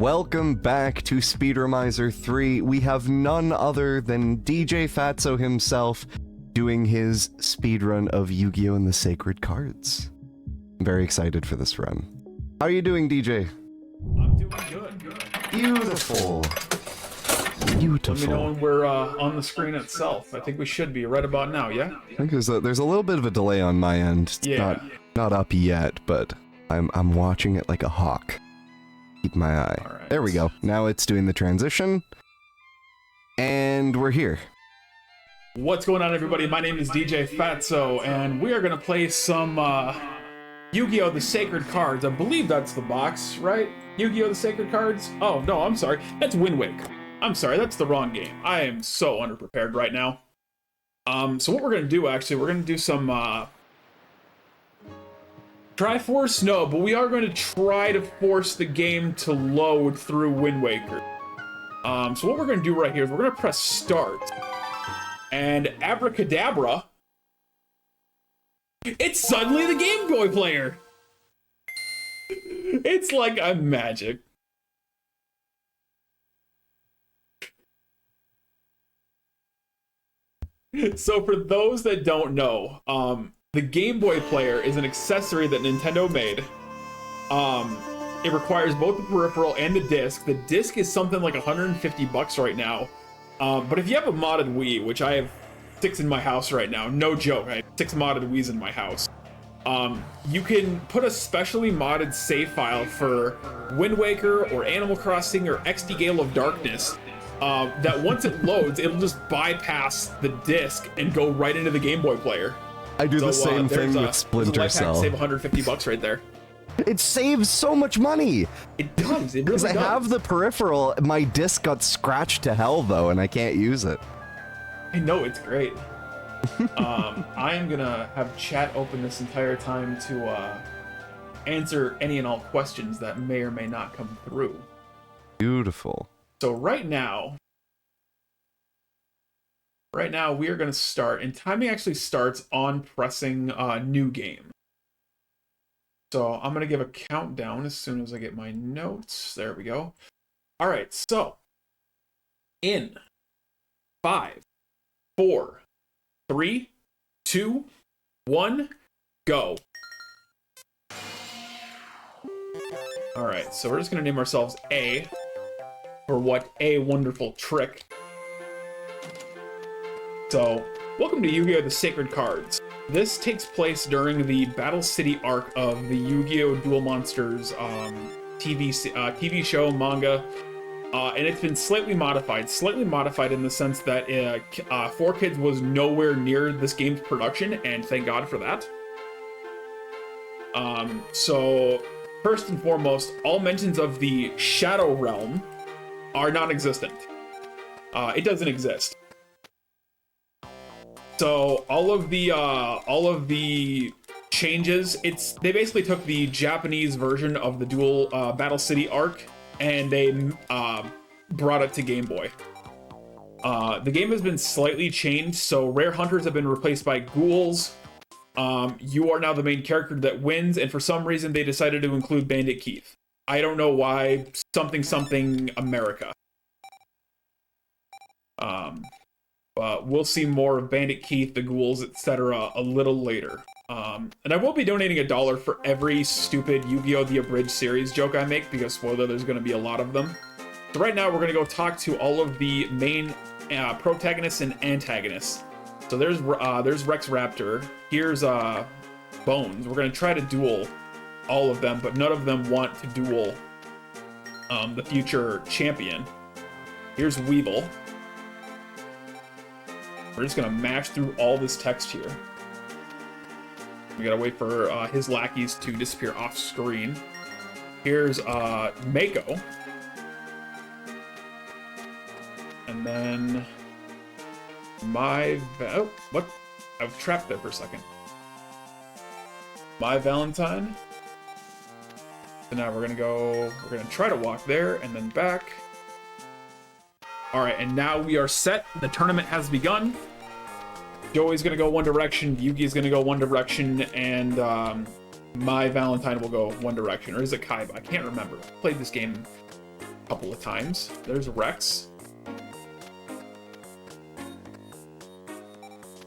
Welcome back to Speedromizer 3. We have none other than DJ Phatzo himself doing his speedrun of Yu-Gi-Oh! And the Sacred Cards. I'm very excited for this run. How are you doing, DJ? I'm doing good. Beautiful. Beautiful. Let me know when we're on the screen itself. I think we should be right about now, yeah? I think there's a little bit of a delay on my end. It's not up yet, but I'm watching it like a hawk. Keep my eye. Right. There we go. Now it's doing the transition. And we're here. What's going on, everybody? My name is DJ Phatzo, and we are going to play some Yu-Gi-Oh! The Sacred Cards. I believe that's the box, right? Yu-Gi-Oh! The Sacred Cards? Oh, no, I'm sorry. That's Wind Waker. I'm sorry, that's the wrong game. I am so underprepared right now. So what we're going to do, actually, we're going to do some... Triforce? No, but we are going to try to force the game to load through Wind Waker. So what we're going to do right here is we're going to press start. And abracadabra, it's suddenly the Game Boy player. It's like a magic. So for those that don't know, the Game Boy player is an accessory that Nintendo made. It requires both the peripheral and the disc. The disc is something like $150 right now. But if you have a modded Wii, which I have 6 in my house right now, no joke, I have 6 modded Wiis in my house. You can put a specially modded save file for Wind Waker or Animal Crossing or XD Gale of Darkness. That once it loads, it'll just bypass the disc and go right into the Game Boy player. I do the same thing with Splinter Cell. Save $150 right there. It saves so much money. It does. It really does. Because I have the peripheral, my disc got scratched to hell though, and I can't use it. I know, it's great. I am gonna have chat open this entire time to answer any and all questions that may or may not come through. Beautiful. So right now we are gonna start, and timing actually starts on pressing new game. So I'm gonna give a countdown as soon as I get my notes. There we go. All right, so in 5, 4, 3, 2, 1, go. All right, so we're just gonna name ourselves A for what a wonderful trick. So, welcome to Yu-Gi-Oh! The Sacred Cards. This takes place during the Battle City arc of the Yu-Gi-Oh! Duel Monsters TV show, manga, and it's been slightly modified. Slightly modified in the sense that 4Kids was nowhere near this game's production, and thank God for that. So, first and foremost, all mentions of the Shadow Realm are non-existent. It doesn't exist. So all of the changes, they basically took the Japanese version of the Duel Battle City arc and they brought it to Game Boy. The game has been slightly changed, so rare hunters have been replaced by ghouls. You are now the main character that wins, and for some reason they decided to include Bandit Keith. I don't know why. Something America. But we'll see more of Bandit Keith, the ghouls, etc. a little later. And I will be donating $1 for every stupid Yu-Gi-Oh! The Abridged series joke I make, because spoiler, there's going to be a lot of them. So right now we're going to go talk to all of the main protagonists and antagonists. So there's Rex Raptor. Here's Bones. We're going to try to duel all of them, but none of them want to duel the future champion. Here's Weevil. We're just gonna mash through all this text here. We gotta wait for his lackeys to disappear off screen. Here's Mako. And then oh, what? I was trapped there for a second. My Valentine. So now we're gonna try to walk there and then back. All right, and now we are set. The tournament has begun. Joey's gonna go one direction, Yugi's gonna go one direction, and My Valentine will go one direction. Or is it Kaiba? I can't remember. I played this game couple of times. There's Rex.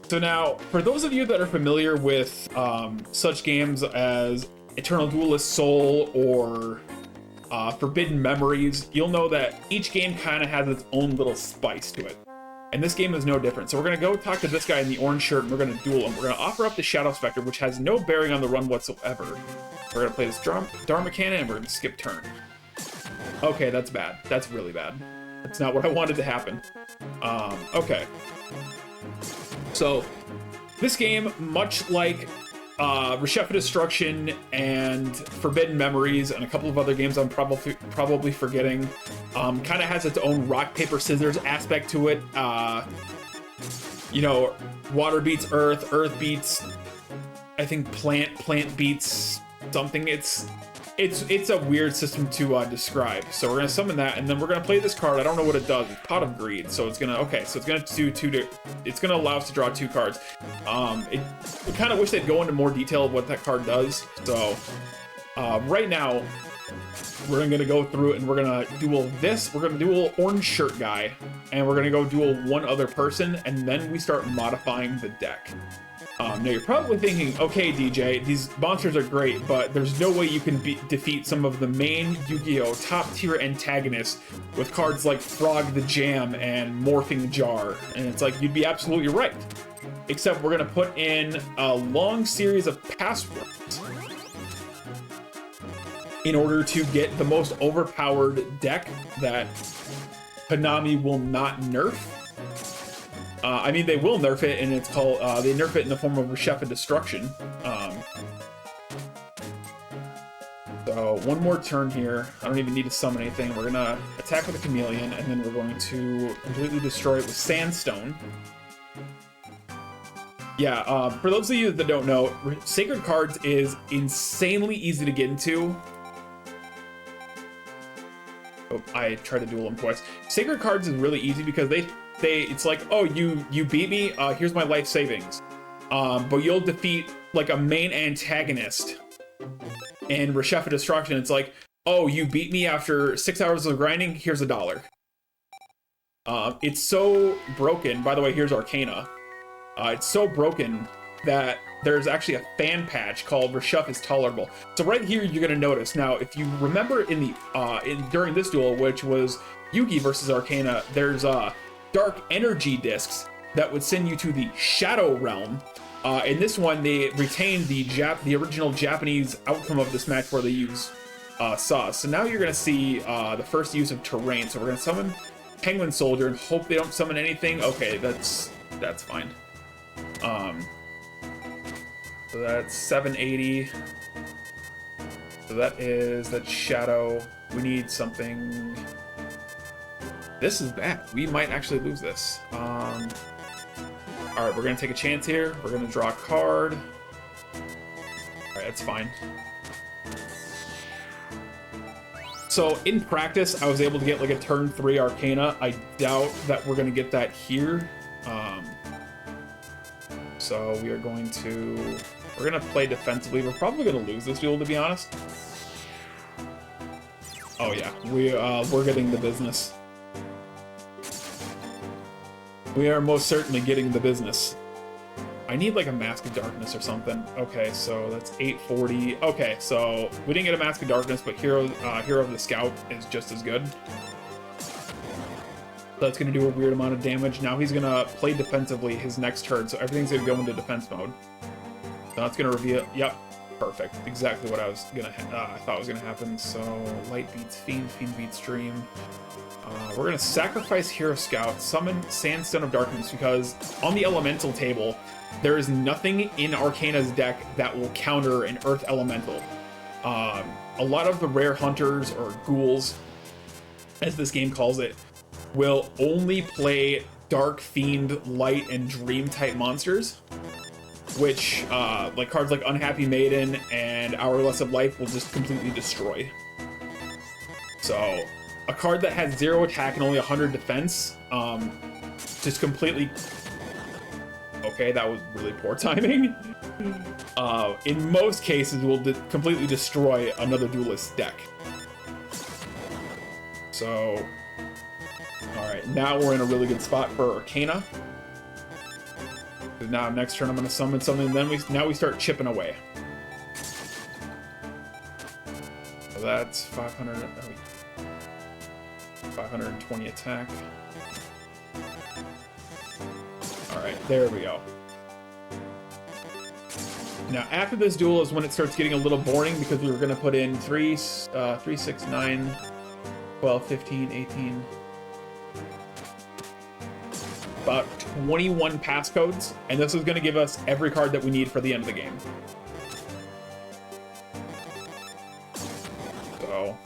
So now, for those of you that are familiar with such games as Eternal Duelist Soul or Forbidden Memories, you'll know that each game kind of has its own little spice to it. And this game is no different. So we're going to go talk to this guy in the orange shirt, and we're going to duel him. We're going to offer up the Shadow Spectre, which has no bearing on the run whatsoever. We're going to play this Dharma Cannon, and we're going to skip turn. Okay, that's bad. That's really bad. That's not what I wanted to happen. Okay. So, this game, much like Reshef of Destruction and Forbidden Memories and a couple of other games I'm probably forgetting, kind of has its own rock, paper, scissors aspect to it. You know, water beats earth, earth beats, I think plant beats something. It's a weird system to describe. So we're gonna summon that, and then we're gonna play this card. I don't know what it does. It's Pot of Greed. So it's gonna do it's gonna allow us to draw 2 cards. I kind of wish they'd go into more detail of what that card does. So right now we're gonna go through it, and we're gonna duel this. We're gonna duel orange shirt guy, and we're gonna go duel one other person, and then we start modifying the deck. Now you're probably thinking, okay, DJ, these monsters are great, but there's no way you can defeat some of the main Yu-Gi-Oh! Top tier antagonists with cards like Frog the Jam and Morphing Jar. And it's like, you'd be absolutely right. Except we're gonna put in a long series of passwords in order to get the most overpowered deck that Konami will not nerf. I mean, they will nerf it, and it's called, they nerf it in the form of Reshef of Destruction. So, one more turn here. I don't even need to summon anything. We're gonna attack with a Chameleon, and then we're going to completely destroy it with Sandstone. Yeah, for those of you that don't know, Sacred Cards is insanely easy to get into. Oh, I tried to duel him twice. Sacred Cards is really easy because it's like, oh, you beat me, here's my life savings. But you'll defeat like a main antagonist in Reshef of Destruction. It's like, oh, you beat me after 6 hours of grinding, here's $1. It's so broken. By the way, here's Arcana. It's so broken that there's actually a fan patch called Reshef is Tolerable. So right here, you're gonna notice. Now, if you remember during this duel, which was Yugi versus Arcana, there's dark energy discs that would send you to the Shadow Realm. In this one, they retained the original Japanese outcome of this match where they use Saw. So now you're gonna see the first use of terrain. So we're gonna summon Penguin Soldier and hope they don't summon anything. Okay, that's fine. So that's 780. So that's Shadow. We need something. This is bad. We might actually lose this. All right, we're gonna take a chance here. We're gonna draw a card. All right, that's fine. So in practice, I was able to get like a turn 3 Arcana. I doubt that we're gonna get that here. So we are we're gonna play defensively. We're probably gonna lose this duel, to be honest. Oh yeah, we're getting the business. We are most certainly getting the business. I need like a Mask of Darkness or something. Okay, so that's 840. Okay, so we didn't get a Mask of Darkness, but Hero of the Scout is just as good. That's going to do a weird amount of damage. Now he's going to play defensively his next turn, so everything's going to go into defense mode. So that's going to reveal... Yep, perfect. Exactly what I thought was going to happen. So Light beats Fiend, Fiend beats Dream. We're going to sacrifice Hero Scout, summon Sandstone of Darkness, because on the Elemental table, there is nothing in Arcana's deck that will counter an Earth Elemental. A lot of the rare hunters, or ghouls, as this game calls it, will only play Dark, Fiend, Light, and Dream type monsters, which like cards like Unhappy Maiden and Hourglass of Life will just completely destroy. So a card that has 0 attack and only 100 defense, just completely... Okay, that was really poor timing. In most cases, will completely destroy another duelist deck. So, alright, now we're in a really good spot for Arcana. Now, next turn I'm going to summon something, then now we start chipping away. So that's 520 attack. Alright, there we go. Now, after this duel is when it starts getting a little boring because we were going to put in 3, 6, 9, 12, 15, 18... about 21 passcodes, and this is going to give us every card that we need for the end of the game. So,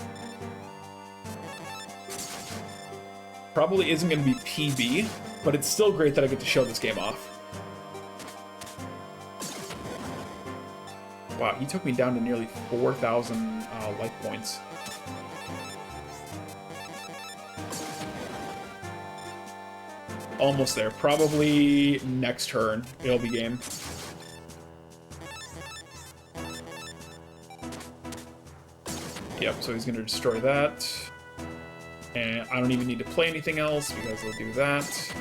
probably isn't going to be PB, but it's still great that I get to show this game off. Wow, he took me down to nearly 4,000 life points. Almost there. Probably next turn it'll be game. Yep, so he's going to destroy that. And I don't even need to play anything else because he'll do that.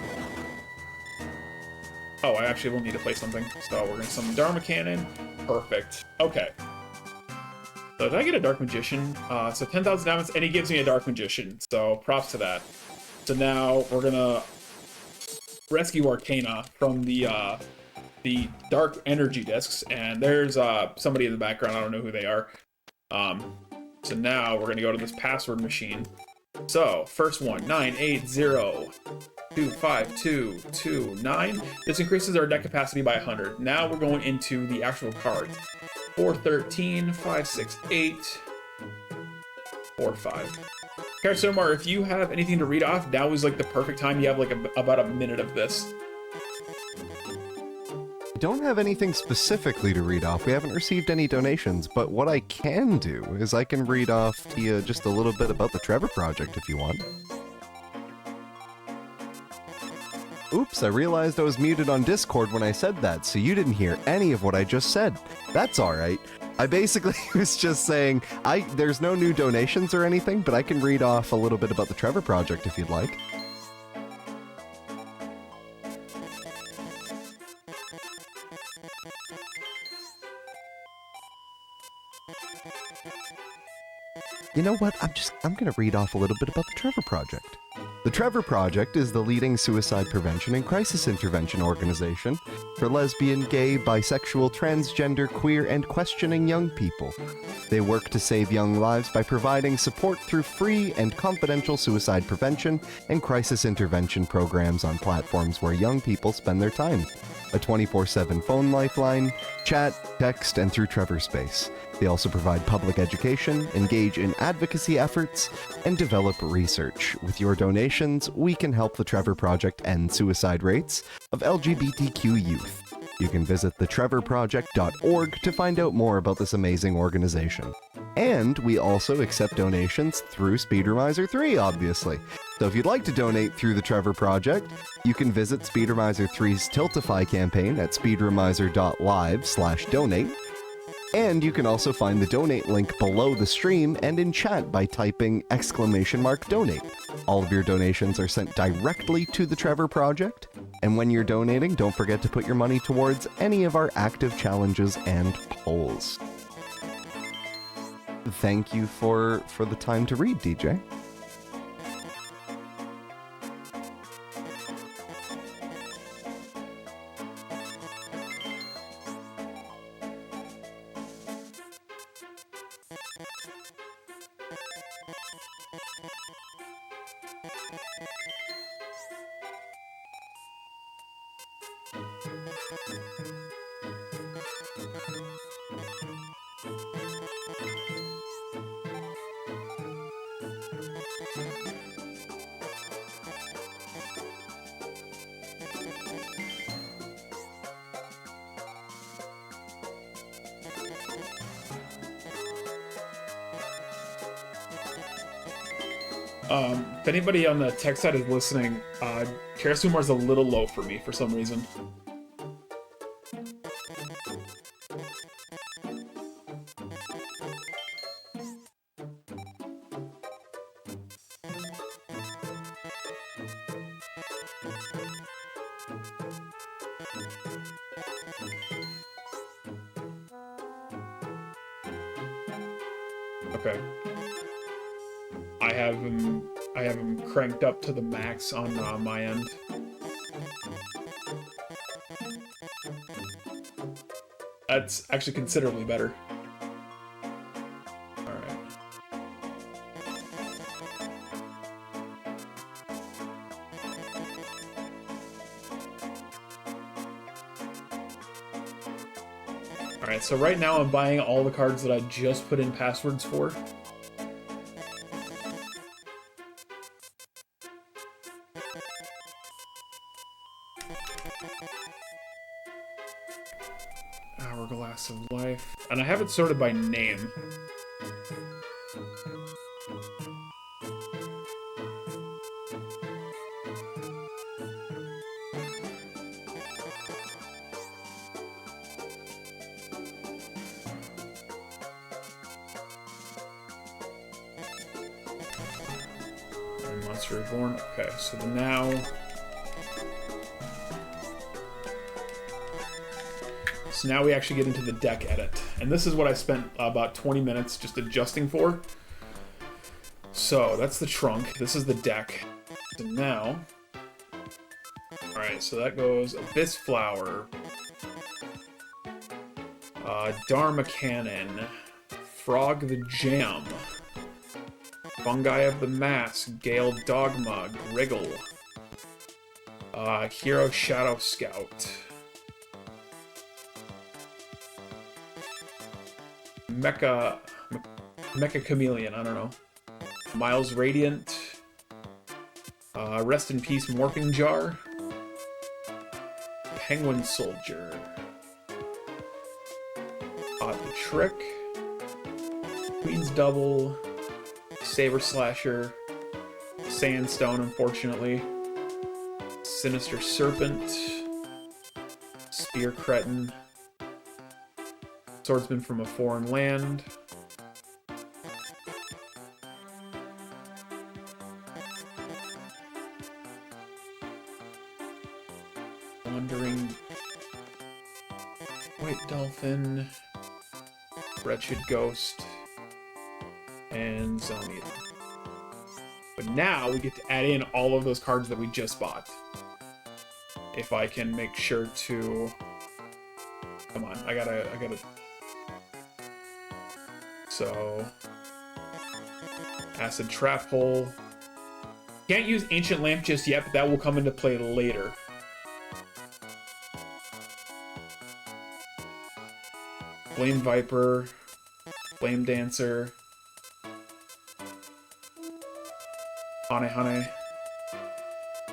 Oh, I actually will need to play something. So we're going to summon Dharma Cannon. Perfect. Okay. So did I get a Dark Magician? So 10,000 diamonds, and he gives me a Dark Magician. So props to that. So now we're going to rescue Arcana from the dark energy discs, and there's somebody in the background. I don't know who they are. So now we're gonna go to this password machine. So first one, 980252229. This increases our deck capacity by 100. Now we're going into the actual cards. 413, 568, 45. Karsomar, if you have anything to read off, now is like the perfect time. You have like about a minute of this. I don't have anything specifically to read off. We haven't received any donations, but what I can do is I can read off to you just a little bit about the Trevor Project if you want. Oops, I realized I was muted on Discord when I said that, so you didn't hear any of what I just said. That's alright. I basically was just saying, there's no new donations or anything, but I can read off a little bit about the Trevor Project if you'd like. You know what? I'm gonna read off a little bit about the Trevor Project. The Trevor Project is the leading suicide prevention and crisis intervention organization for lesbian, gay, bisexual, transgender, queer, and questioning young people. They work to save young lives by providing support through free and confidential suicide prevention and crisis intervention programs on platforms where young people spend their time. A 24/7 phone lifeline, chat, text, and through Trevor Space. They also provide public education, engage in advocacy efforts, and develop research. With your donations, we can help the Trevor Project end suicide rates of LGBTQ youth. You can visit thetrevorproject.org to find out more about this amazing organization. And we also accept donations through Speedromizer 3, obviously. So if you'd like to donate through the Trevor Project, you can visit Speedromizer 3's Tiltify campaign at speedromizer.live/donate. And you can also find the donate link below the stream and in chat by typing !donate. All of your donations are sent directly to the Trevor Project. And when you're donating, don't forget to put your money towards any of our active challenges and polls. Thank you for the time to read, DJ. If anybody on the tech side is listening, Karasumar's a little low for me for some reason. Okay. I have him cranked up to the max on my end. That's actually considerably better. Alright. Alright, so right now I'm buying all the cards that I just put in passwords for. Hourglass of Life. And I have it sorted by name. And Monster Reborn. Okay, so now... So now we actually get into the deck edit. And this is what I spent about 20 minutes just adjusting for. So that's the trunk. This is the deck. So now... Alright, so that goes Abyss Flower. Dharma Cannon. Frog the Jam. Fungi of the Mask. Gale Dogma. Griggle. Hero Shadow Scout. Mecha Chameleon, I don't know. Miles Radiant. Rest in Peace Morphing Jar. Penguin Soldier. The Trick. Queen's Double. Saber Slasher. Sandstone, unfortunately. Sinister Serpent. Spear Cretin. Swordsman from a Foreign Land. Wandering White Dolphin. Wretched Ghost. And Zone Eater. But now we get to add in all of those cards that we just bought. If I can make sure to... Come on, I gotta... So... Acid Trap Hole. Can't use Ancient Lamp just yet, but that will come into play later. Flame Viper. Flame Dancer. Hane.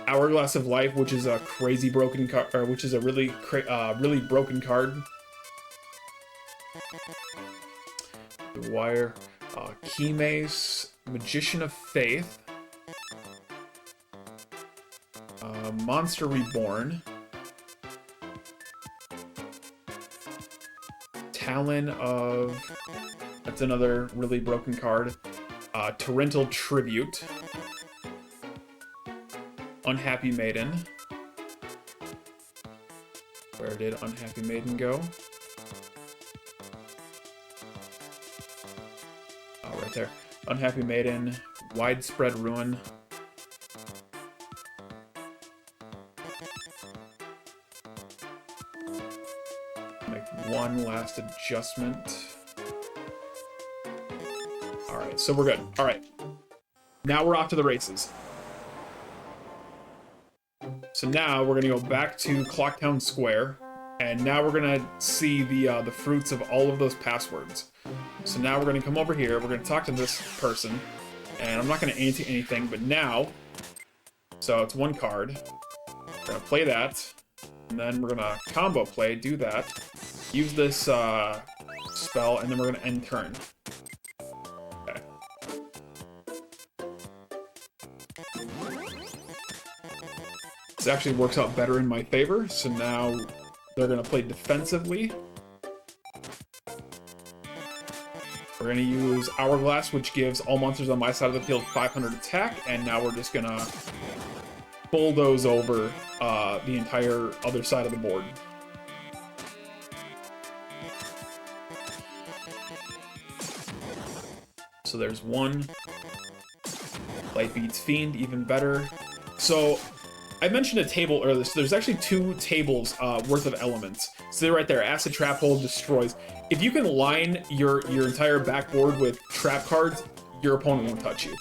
Hourglass of Life, which is a crazy broken card, or which is a really broken card. The Wire, Key Mace, Magician of Faith, Monster Reborn, Talon of, that's another really broken card, Torrential Tribute, Unhappy Maiden. Where did Unhappy Maiden go? Oh, right there. Unhappy Maiden, Widespread Ruin. Make one last adjustment. Alright, so we're good. Alright. Now we're off to the races. So now we're gonna go back to Clocktown Square, and now we're gonna see the fruits of all of those passwords. So now we're gonna come over here, we're gonna talk to this person, and I'm not gonna ante anything, but now, so it's one card, we're gonna play that, and then we're gonna combo play, do that, use this spell, and then we're gonna end turn. Okay. This actually works out better in my favor, so now they're gonna play defensively. We're gonna use Hourglass, which gives all monsters on my side of the field 500 attack, and now we're just gonna bulldoze over the entire other side of the board. So there's one. Light beats Fiend, even better. So I mentioned a table earlier, so there's actually 2 tables worth of elements. So they're right there, Acid Trap Hole destroys. If you can line your entire backboard with trap cards, your opponent won't touch you.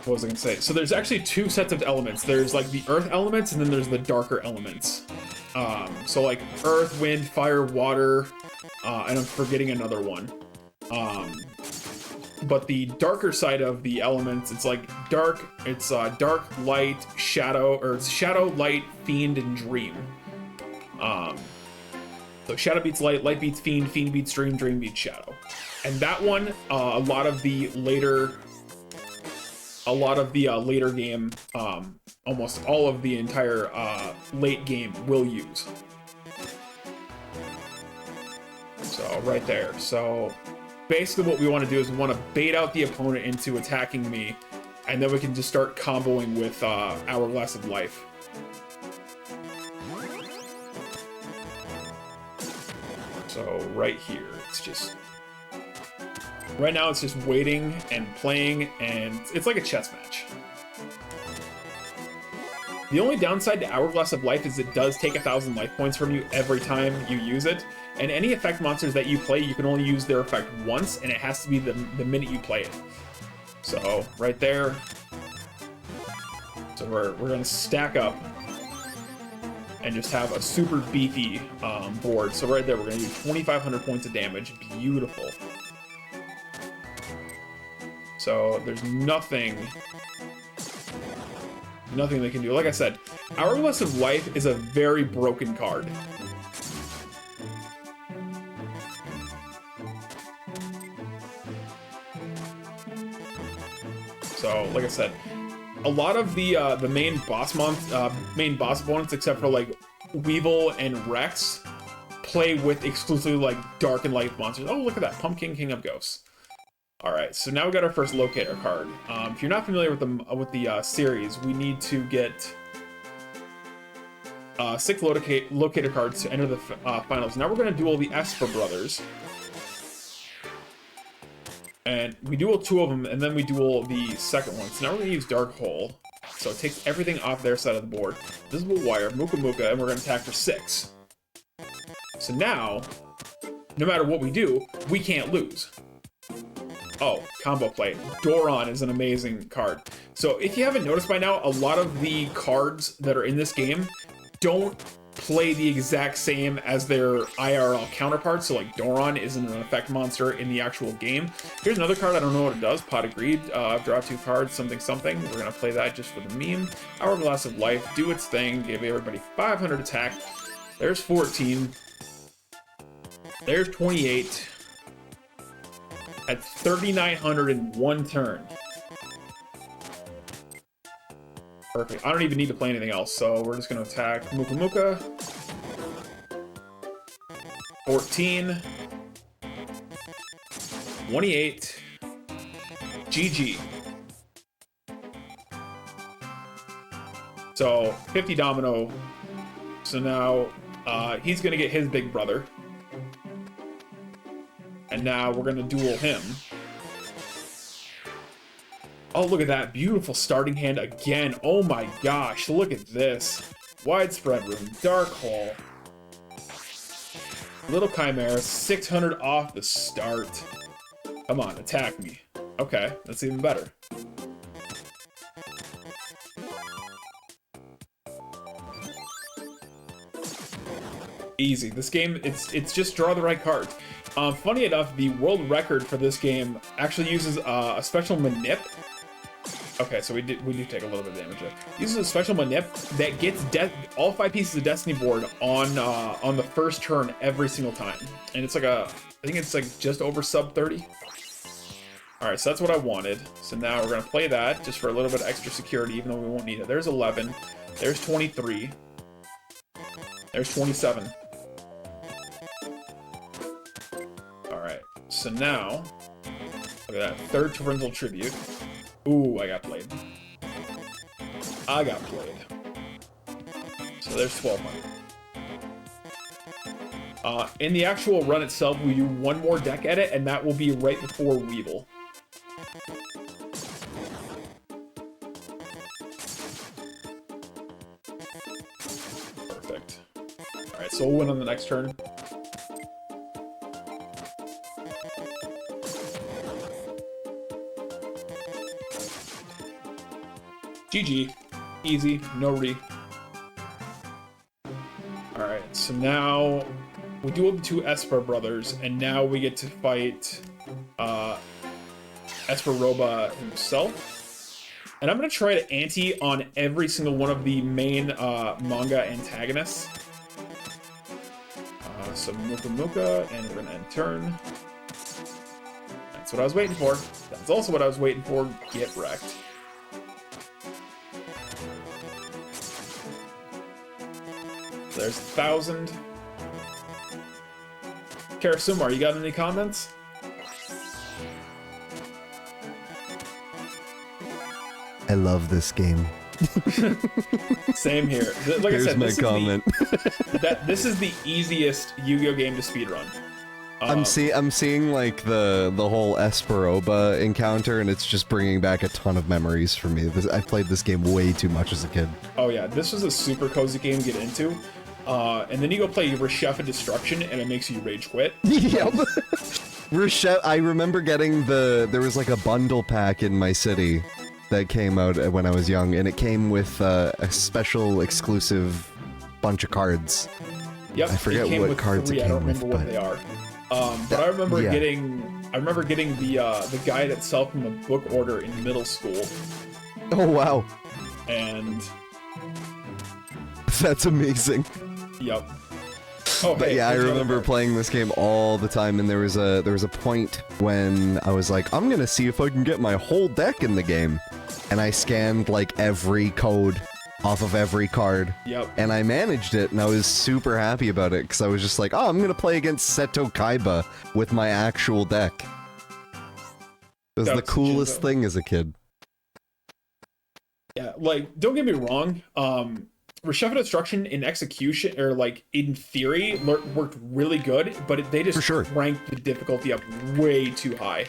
What was I gonna say? So there's actually 2 sets of elements. There's like the earth elements, and then there's the darker elements. So like earth, wind, fire, water, and I'm forgetting another one. But the darker side of the elements, it's like dark, it's dark, light, shadow, or it's shadow, light, fiend, and dream. So shadow beats light, light beats fiend, fiend beats dream, dream beats shadow. And that one, a lot of the later game, almost all of the entire late game will use. So right there. So basically what we want to do is we want to bait out the opponent into attacking me, and then we can just start comboing with Hourglass of Life. So right here, it's just... Right now it's just waiting and playing, and it's like a chess match. The only downside to Hourglass of Life is it does take 1,000 life points from you every time you use it. And any effect monsters that you play, you can only use their effect once, and it has to be the minute you play it. So, right there. So we're gonna stack up and just have a super beefy board. So right there, we're gonna do 2,500 points of damage. Beautiful. So there's nothing they can do. Like I said, Hourglass of Life is a very broken card. So, like I said, a lot of the main boss opponents, except for like Weevil and Rex, play with exclusively like dark and light monsters. Oh, look at that, Pumpkin King of Ghosts. All right, so now we got our first locator card. If you're not familiar with the series, we need to get 6 locator cards to enter the finals. Now we're going to duel the Esper brothers. And we duel 2 of them, and then we duel the second one. So now we're going to use Dark Hole. So it takes everything off their side of the board. Visible Wire, Muka Muka, and we're going to attack for 6. So now, no matter what we do, we can't lose. Oh, combo play. Doron is an amazing card. So if you haven't noticed by now, a lot of the cards that are in this game don't play the exact same as their IRL counterparts. So like Doron isn't an effect monster in the actual game. Here's another card, I don't know what it does. Pot of Greed, draw 2 cards, something, something. We're gonna play that just for the meme. Hourglass of Life, do its thing, give everybody 500 attack. There's 14. There's 28. At 3,900 in 1 turn. Perfect. I don't even need to play anything else, so we're just going to attack Muka Muka. 14. 28. GG. So, 50 domino. So now, he's going to get his big brother. And now we're gonna duel him. Oh, look at that. Beautiful starting hand again. Oh my gosh, look at this. Widespread Room, Dark Hole. Little Chimera, 600 off the start. Come on, attack me. Okay, that's even better. Easy. This game, it's just draw the right cards. Funny enough, the world record for this game actually uses a special manip. Okay, so we do take a little bit of damage there. Uses a special manip that gets all 5 pieces of Destiny board on the first turn every single time, and it's like I think it's like just over sub 30. All right, so that's what I wanted. So now we're gonna play that just for a little bit of extra security, even though we won't need it. There's 11. There's 23. There's 27. So now, look at that, 3rd Torrential Tribute. Ooh, I got played. I got played. So there's 1,200. In the actual run itself, we do one more deck edit, and that will be right before Weevil. Perfect. Alright, so we'll win on the next turn. GG. Easy. No re. Alright, so now we dueled the two Esper brothers, and now we get to fight Esperoba himself. And I'm going to try to ante on every single one of the main manga antagonists. So Muka Muka, and we're going to end turn. That's what I was waiting for. That's also what I was waiting for. Get wrecked. There's 1,000. Karasumar, you got any comments? I love this game. Same here. Like Here's I said, my comment. This is the easiest Yu-Gi-Oh game to speedrun. I'm seeing like the whole Esperoba encounter, and it's just bringing back a ton of memories for me. I played this game way too much as a kid. Oh yeah, this was a super cozy game to get into. And then you go play Reshef Destruction, and it makes you rage quit. Yep. Reshef, I remember getting there was like a bundle pack in my city that came out when I was young, and it came with a special exclusive bunch of cards. Yep, I forget what cards it came with. I don't remember what they are. But I remember getting the guide itself from a book order in middle school. Oh wow. And that's amazing. Yep. Oh, but hey, yeah, I remember playing this game all the time, and there was a point when I was like, I'm gonna see if I can get my whole deck in the game, and I scanned like every code off of every card. Yep. And I managed it, and I was super happy about it, because I was just like, oh, I'm gonna play against Seto Kaiba with my actual deck. It was the coolest thing as a kid. Yeah, like, don't get me wrong, Reshef Destruction in execution, or like in theory, worked really good, but they just ranked the difficulty up way too high.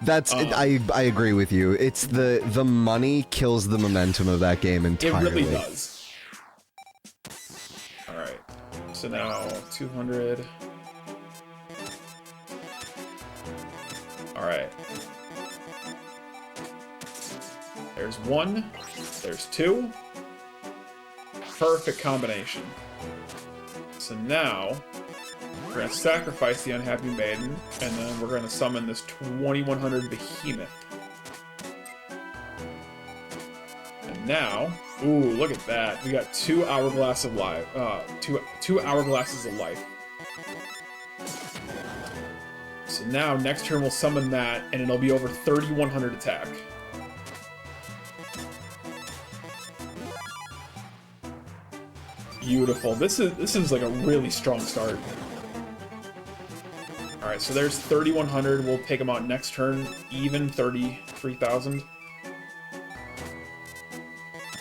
That's I agree with you. It's the money kills the momentum of that game entirely. It really does. All right, so now 200. All right. There's one. There's two. Perfect combination. So now we're gonna sacrifice the unhappy maiden, and then we're gonna summon this 2100 behemoth. And now, ooh, look at that! We got 2 hourglass of life. Two hourglasses of life. So now next turn we'll summon that, and it'll be over 3100 attack. Beautiful. This is like a really strong start. All right, so there's 3100. We'll take them out next turn. Even 33,000.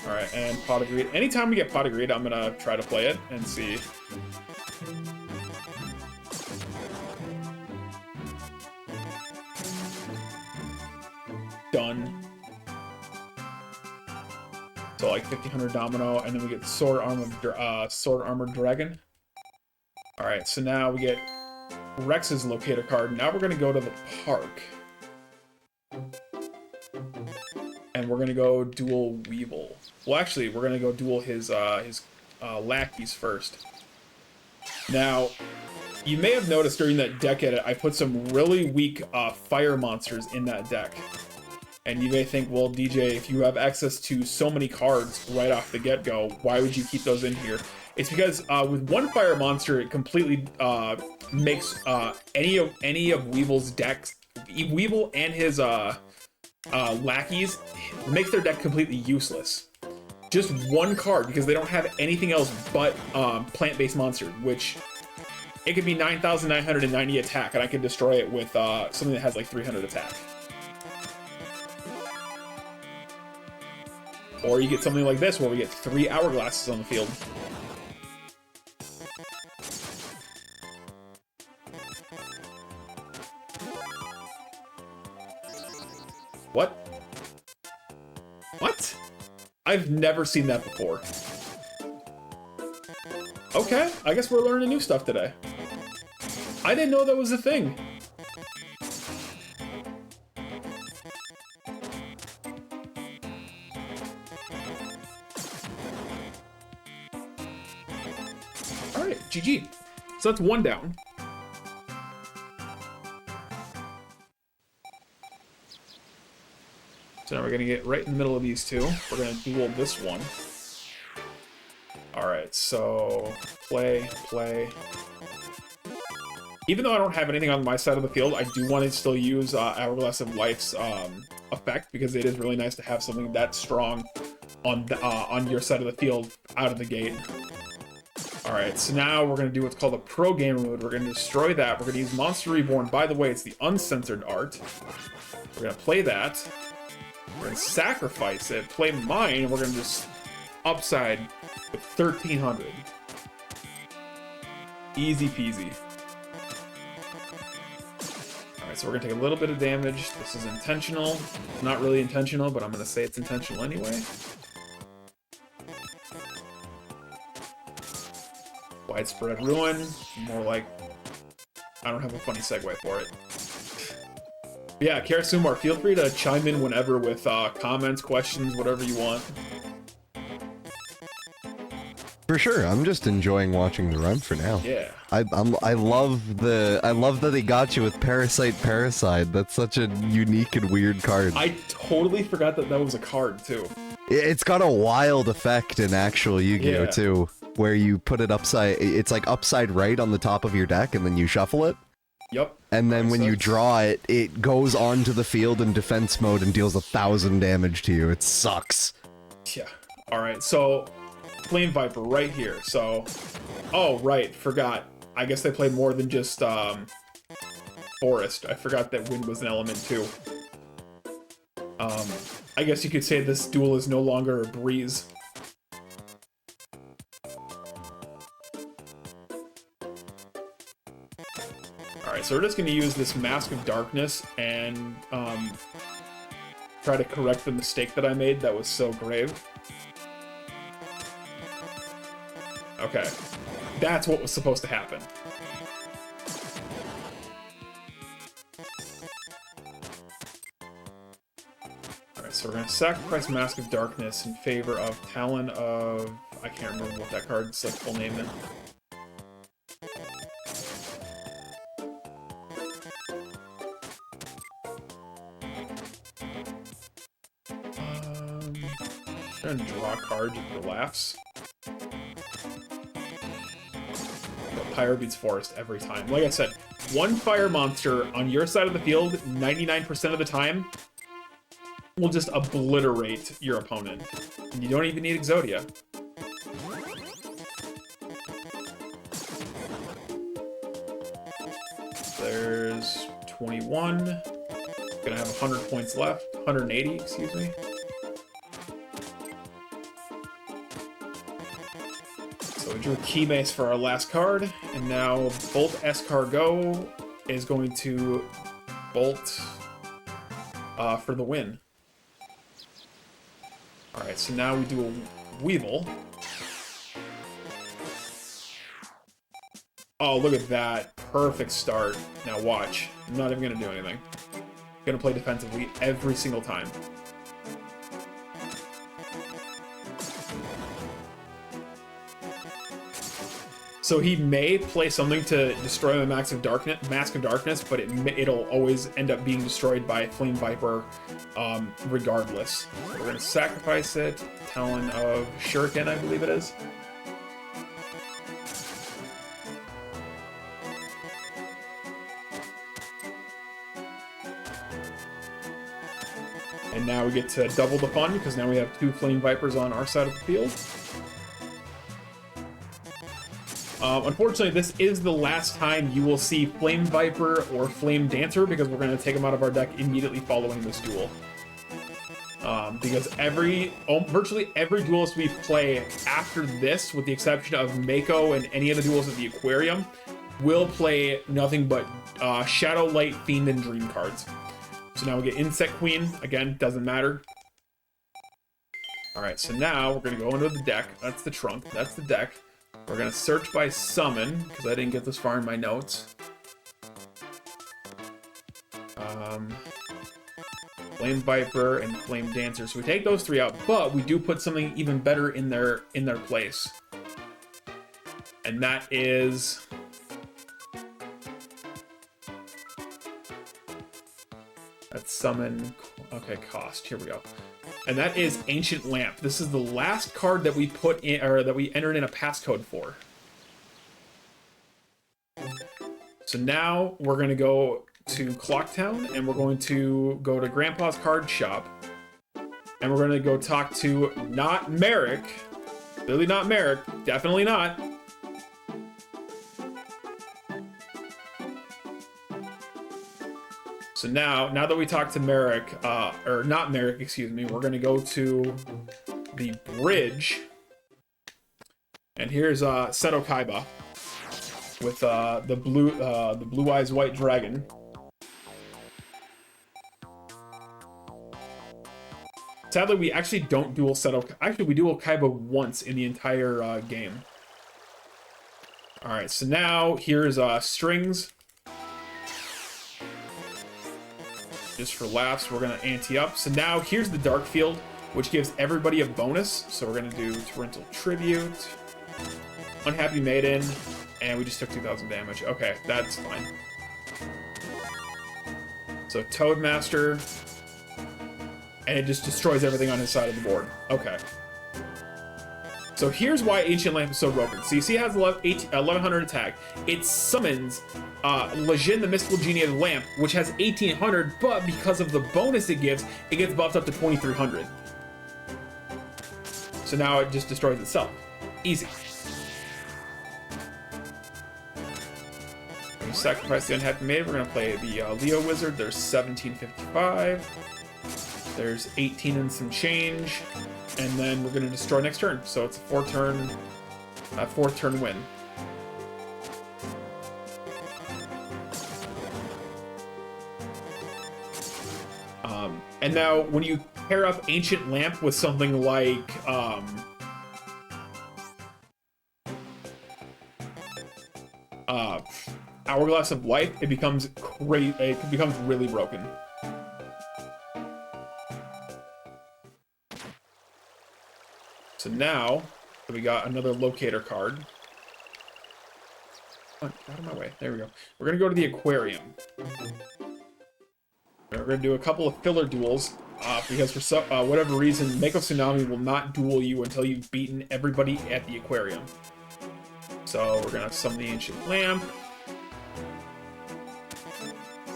All right, and Pot of Greed. Anytime we get Pot of Greed, I'm gonna try to play it and see. Done. So like 1500 Domino, and then we get Sword Armored Dragon. All right, so now we get Rex's Locator card. Now we're gonna go to the park, and we're gonna go duel Weevil. Well, actually, we're gonna go duel his lackeys first. Now, you may have noticed during that deck edit, I put some really weak fire monsters in that deck. And you may think, well, DJ, if you have access to so many cards right off the get-go, why would you keep those in here? It's because with one fire monster, it completely makes any of Weevil's decks, Weevil and his lackeys, makes their deck completely useless. Just one card, because they don't have anything else but plant-based monsters, which it could be 9,990 attack, and I can destroy it with something that has like 300 attack. Or you get something like this, where we get 3 hourglasses on the field. What? What? I've never seen that before. Okay, I guess we're learning new stuff today. I didn't know that was a thing. Alright, GG. So that's one down. So now we're gonna get right in the middle of these two. We're gonna duel this one. Alright, so play. Even though I don't have anything on my side of the field, I do want to still use Hourglass of Life's effect, because it is really nice to have something that strong on your side of the field out of the gate. Alright, so now we're going to do what's called a pro gamer mode. We're going to destroy that. We're going to use Monster Reborn. By the way, it's the uncensored art. We're going to play that. We're going to sacrifice it, play mine, and we're going to just upside with 1300. Easy peasy. Alright, so we're going to take a little bit of damage. This is intentional. Not really intentional, but I'm going to say it's intentional anyway. Widespread Ruin. More like... I don't have a funny segue for it. Yeah, Karasumar, feel free to chime in whenever with comments, questions, whatever you want. For sure, I'm just enjoying watching the run for now. Yeah. I love that they got you with Parasite. That's such a unique and weird card. I totally forgot that was a card too. It's got a wild effect in actual Yu-Gi-Oh! Too, where you put it upside. It's like upside right on the top of your deck, and then you shuffle it. Yep. And then when you draw it, it goes onto the field in defense mode and deals 1,000 damage to you. It sucks. Yeah. All right. So, Flame Viper right here. So, oh right, forgot. I guess they played more than just Forest. I forgot that Wind was an element too. I guess you could say this duel is no longer a breeze. Alright, so we're just going to use this Mask of Darkness and try to correct the mistake that I made that was so grave. Okay, that's what was supposed to happen. So we're going to sacrifice Mask of Darkness in favor of Talon of... I can't remember what that card's like full name is. I'm going to draw a card just for laughs. Pyro beats Forest every time. Like I said, one fire monster on your side of the field 99% of the time will just obliterate your opponent. And you don't even need Exodia. There's 21. Gonna have 100 points left. 180, excuse me. So we drew Key Mace for our last card, and now Bolt Escargot is going to Bolt for the win. Alright, so now we do a Weevil. Oh, look at that. Perfect start. Now watch. I'm not even going to do anything. I'm going to play defensively every single time. So he may play something to destroy the Mask of Darkness, but it'll always end up being destroyed by Flame Viper, regardless. We're going to sacrifice it. Talon of Shuriken, I believe it is. And now we get to double the fun, because now we have 2 Flame Vipers on our side of the field. Unfortunately, this is the last time you will see Flame Viper or Flame Dancer, because we're going to take them out of our deck immediately following this duel. Because virtually every duelist we play after this, with the exception of Mako and any of the duels at the Aquarium, will play nothing but Shadow Light, Fiend, and Dream cards. So now we get Insect Queen. Again, doesn't matter. Alright, so now we're going to go into the deck. That's the trunk. That's the deck. We're going to search by summon, because I didn't get this far in my notes. Flame Viper and Flame Dancer. So we take those three out, but we do put something even better in their place. And that is... Let's summon... Okay, cost. Here we go. And that is Ancient Lamp. This is the last card that we put in, or that we entered in a passcode for. So now we're going to go to Clocktown, and we're going to go to Grandpa's card shop, and we're going to go talk to not Merrick. Clearly not Merrick. Definitely not. So now that we talked to Merrick, or not Merrick, excuse me, we're gonna go to the bridge, and here's Seto Kaiba with the blue eyes white dragon. Sadly, we actually don't duel Seto. Actually, we duel Kaiba once in the entire game. All right, so now here's strings. Just for laughs, we're gonna ante up. So now here's the Dark Field, which gives everybody a bonus. So we're gonna do Torrential Tribute, Unhappy Maiden, and we just took 2,000 damage. Okay, that's fine. So Toadmaster, and it just destroys everything on his side of the board. Okay. So here's why Ancient Lamp is so broken. So you see it has 1100 attack. It summons Lejin, the Mystical Genie of the Lamp, which has 1800, but because of the bonus it gets buffed up to 2300. So now it just destroys itself. Easy. When you sacrifice the Unhappy Maid, we're going to play the Leo Wizard. There's 1755. There's 18 and some change. And then we're going to destroy next turn. So it's a fourth turn win. And now when you pair up Ancient Lamp with something like Hourglass of Life, it becomes great. It becomes really broken. So now we got another locator card. Oh, out of my way. There we go. We're gonna go to the aquarium. We're gonna do a couple of filler duels because for whatever reason, Mako Tsunami will not duel you until you've beaten everybody at the aquarium. So we're gonna summon the Ancient Lamp.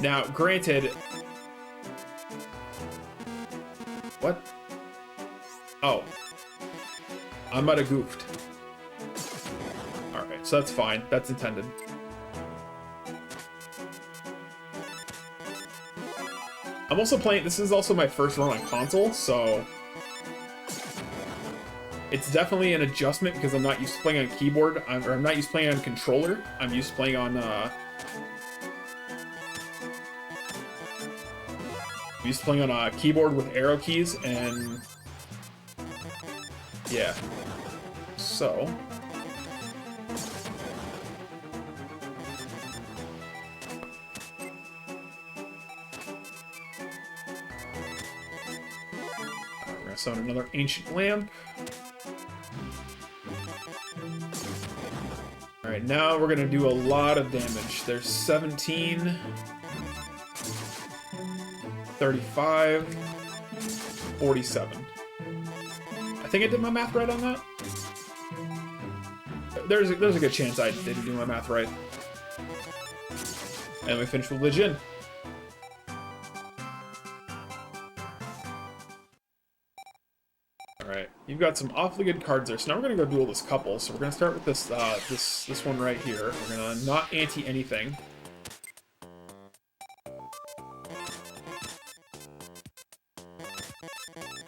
Now, granted, what? Oh. I might have goofed. Alright, so that's fine. That's intended. I'm also playing... This is also my first run on console, so... It's definitely an adjustment because I'm not used to playing on keyboard. I'm not used to playing on controller. I'm used to playing on... used to playing on a keyboard with arrow keys, and... yeah. So... we're gonna summon another Ancient Lamp. Alright, now we're gonna do a lot of damage. There's 17... 35... 47. I think I did my math right on that. There's a good chance I didn't do my math right. And we finish with Lejin. Alright, you've got some awfully good cards there. So now we're gonna go duel this couple. So we're gonna start with this this one right here. We're gonna not ante anything.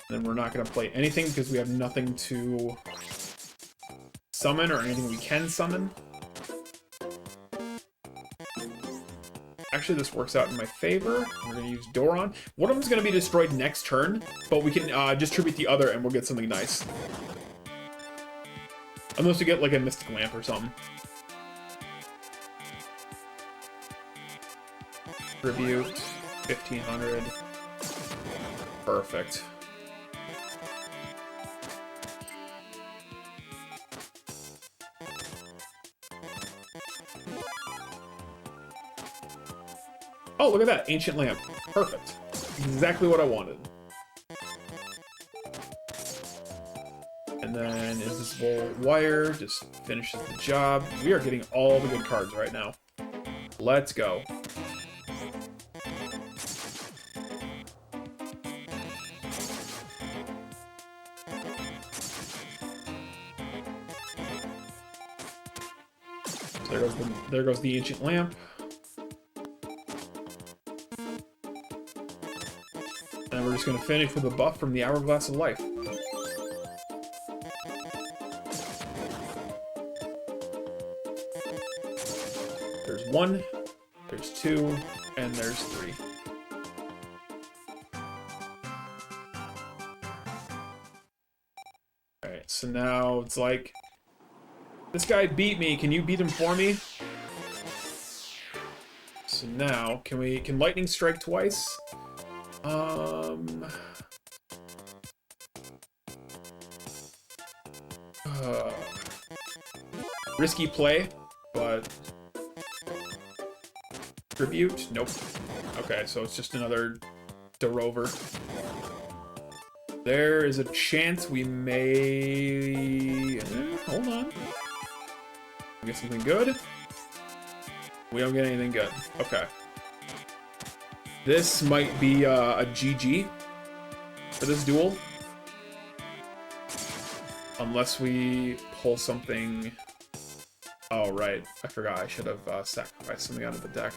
Then we're not gonna play anything because we have nothing to summon or anything we can summon. Actually, this works out in my favor. We're going to use Doron. One of them's going to be destroyed next turn, but we can distribute the other and we'll get something nice. Unless we get like a Mystic Lamp or something. Tribute, 1500. Perfect. Oh, look at that. Ancient Lamp. Perfect. Exactly what I wanted. And then Invisible Wire just finishes the job. We are getting all the good cards right now. Let's go. So there goes the Ancient Lamp. And we're just going to finish with a buff from the Hourglass of Life. There's 1, there's 2, and there's 3. Alright, so now it's like, this guy beat me, can you beat him for me? So now, can Lightning strike twice? Risky play, but Tribute? Nope. Okay, so it's just another Derover. There is a chance we may... hold on. We get something good. We don't get anything good. Okay. This might be a GG for this duel. Unless we pull something... Oh, right. I forgot. I should have sacrificed something out of the deck.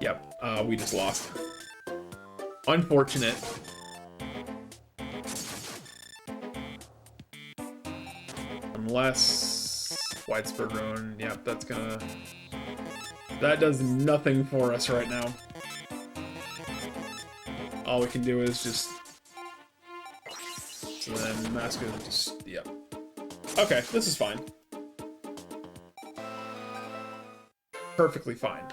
Yep. We just lost. Unfortunate. Unless... Widespread Ruin. Yep, that's gonna... That does nothing for us right now. All we can do is just... So then Mask is just... Yep. Okay, this is fine. Perfectly fine.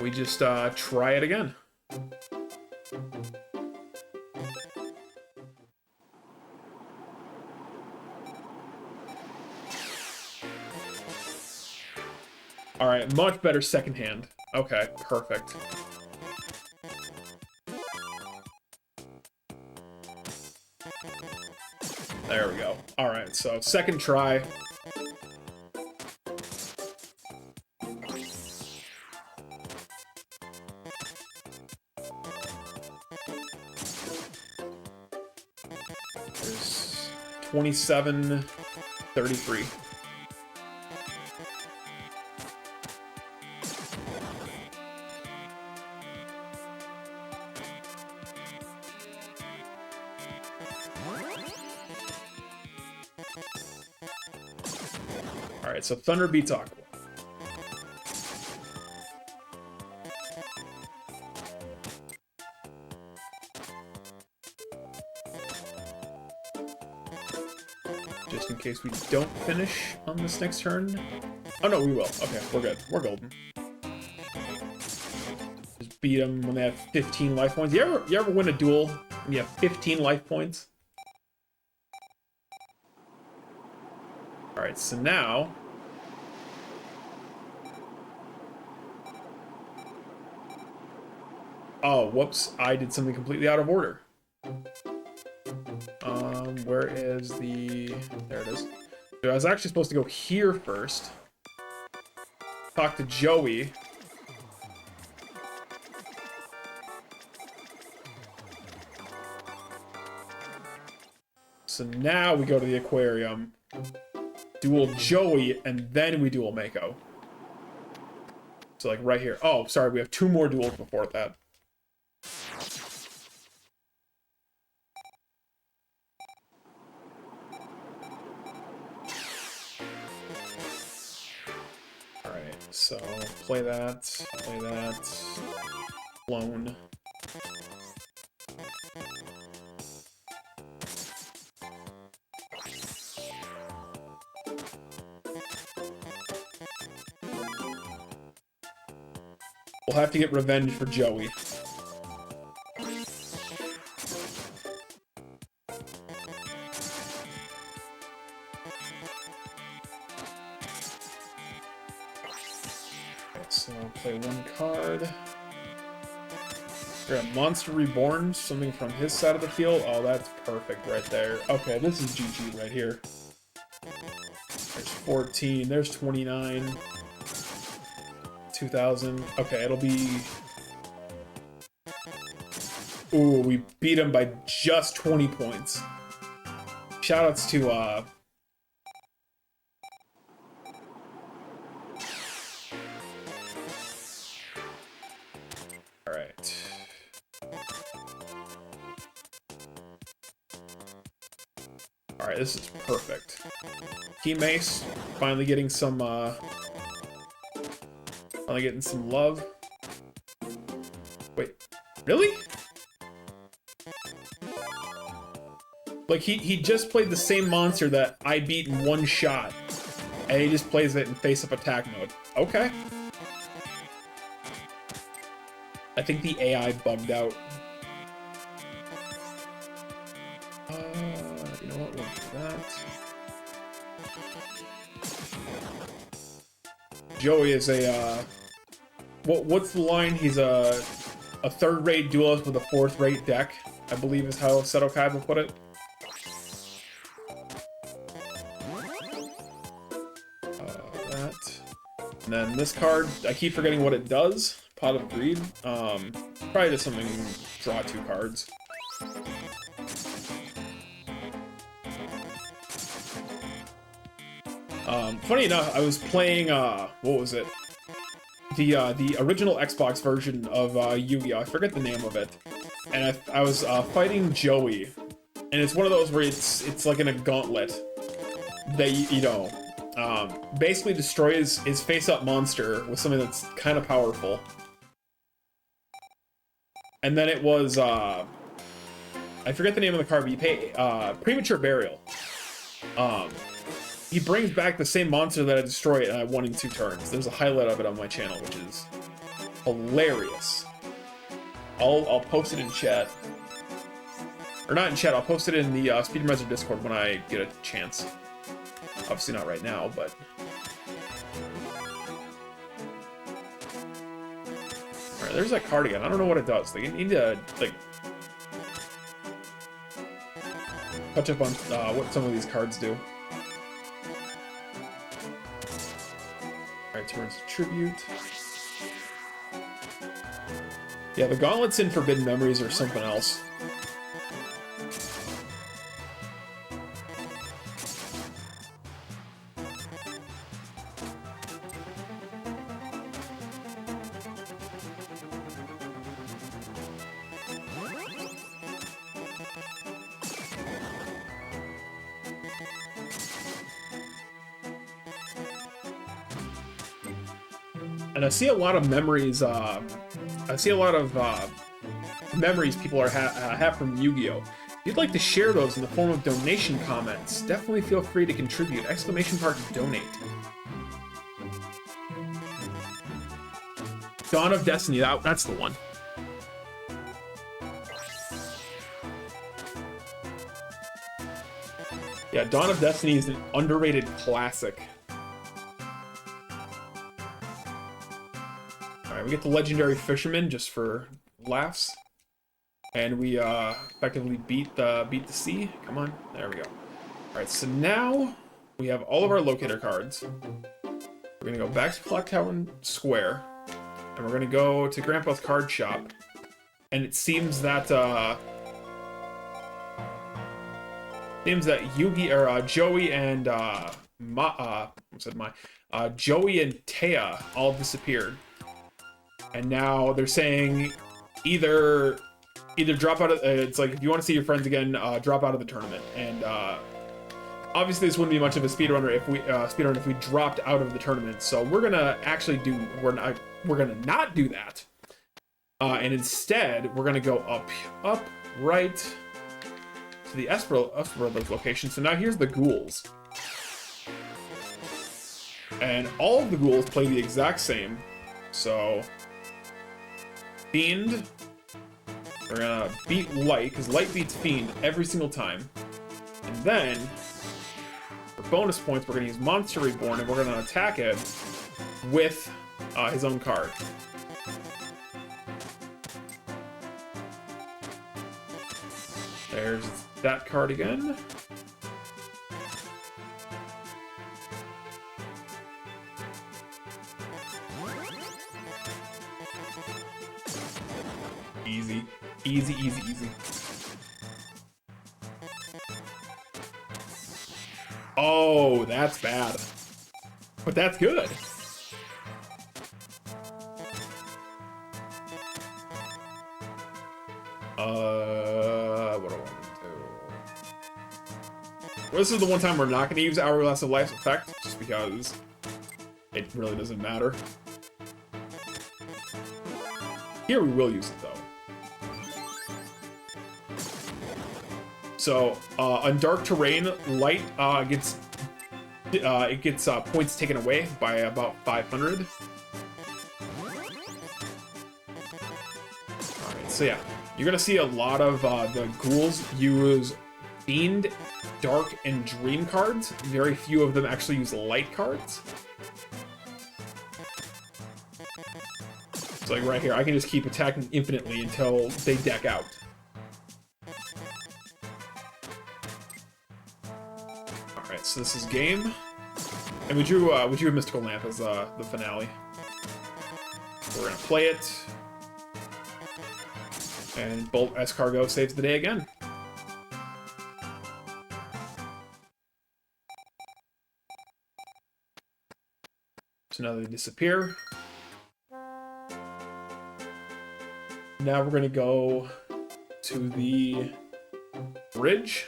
We just try it again. Alright, much better second hand. Okay, perfect. There we go. Alright, so second try. There's 27-33. Alright, so Thunder beats Aqua. Just in case we don't finish on this next turn. Oh no, we will. Okay, we're good. We're golden. Just beat them when they have 15 life points. You ever win a duel when you have 15 life points? Alright, so now... Oh, whoops. I did something completely out of order. Where is the... There it is. So I was actually supposed to go here first. Talk to Joey. So now we go to the aquarium. Duel Joey, and then we duel Mako. So like right here. Oh, sorry, we have 2 more duels before that. so play that, clone. We'll have to get revenge for Joey. So play one card. We're at Monster Reborn, something from his side of the field. Oh, that's perfect right there. Okay, this is GG right here. There's 14, there's 29. 2000. Okay, it'll be... Ooh, we beat him by just 20 points. Shoutouts to, Alright. Alright, this is perfect. Key Mace, finally getting some, Finally getting some love. Wait, really? Like, he just played the same monster that I beat in one shot, and he just plays it in face-up attack mode. Okay. I think the AI bugged out. You know what? We'll do that. Joey is a, what's the line? He's a third-rate duelist with a fourth-rate deck, I believe is how Seto Kaiba put it. That. And then this card, I keep forgetting what it does. Pot of Greed. Probably just something, draw 2 cards. Funny enough, I was playing, what was it? The original Xbox version of Yu-Gi-Oh! I forget the name of it. And I was fighting Joey. And it's one of those where it's like in a gauntlet. That, you know, basically destroys his face-up monster with something that's kind of powerful. And then it was, I forget the name of the card, but you pay, Premature Burial. He brings back the same monster that I destroyed and I won in 2 turns. There's a highlight of it on my channel, which is hilarious. I'll post it in chat. Or not in chat, I'll post it in the Speedromizer Discord when I get a chance. Obviously not right now, but... Alright, there's that card again. I don't know what it does. They need to, like... touch up on what some of these cards do. Alright, turns to Tribute. Yeah, the Gauntlets in Forbidden Memories are something else. And I see a lot of memories, memories people have from Yu-Gi-Oh! If you'd like to share those in the form of donation comments, definitely feel free to contribute. !donate. Dawn of Destiny, that's the one. Yeah, Dawn of Destiny is an underrated classic. Alright, we get the Legendary Fisherman just for laughs. And we effectively beat the sea. Come on, there we go. Alright, so now we have all of our locator cards. We're gonna go back to Clock Tower Square. And we're gonna go to Grandpa's card shop. And it seems that Joey and Joey and Taya all disappeared. And now they're saying either drop out of it's like if you want to see your friends again, drop out of the tournament. And obviously this wouldn't be much of a speedrunner if we dropped out of the tournament. So we're gonna actually we're gonna not do that, and instead we're gonna go up, right to the Esperanza's location. So now here's the ghouls, and all of the ghouls play the exact same. So Fiend, we're gonna beat Light because Light beats Fiend every single time, and then for bonus points we're gonna use Monster Reborn and we're gonna attack it with his own card. There's that card again. Easy. Easy, easy, easy. Oh, that's bad. But that's good. What do I want to do? Well, this is the one time we're not going to use Hourglass of Life's effect, just because it really doesn't matter. Here we will use it, though. So, on Dark Terrain, Light gets points taken away by about 500. Alright, so yeah. You're gonna see a lot of the ghouls use Fiend, Dark, and Dream cards. Very few of them actually use Light cards. So like right here, I can just keep attacking infinitely until they deck out. Alright, so this is game. And we drew a Mystical Lamp as the finale. We're gonna play it. And Bolt Escargot saves the day again. So now they disappear. Now we're gonna go to the bridge.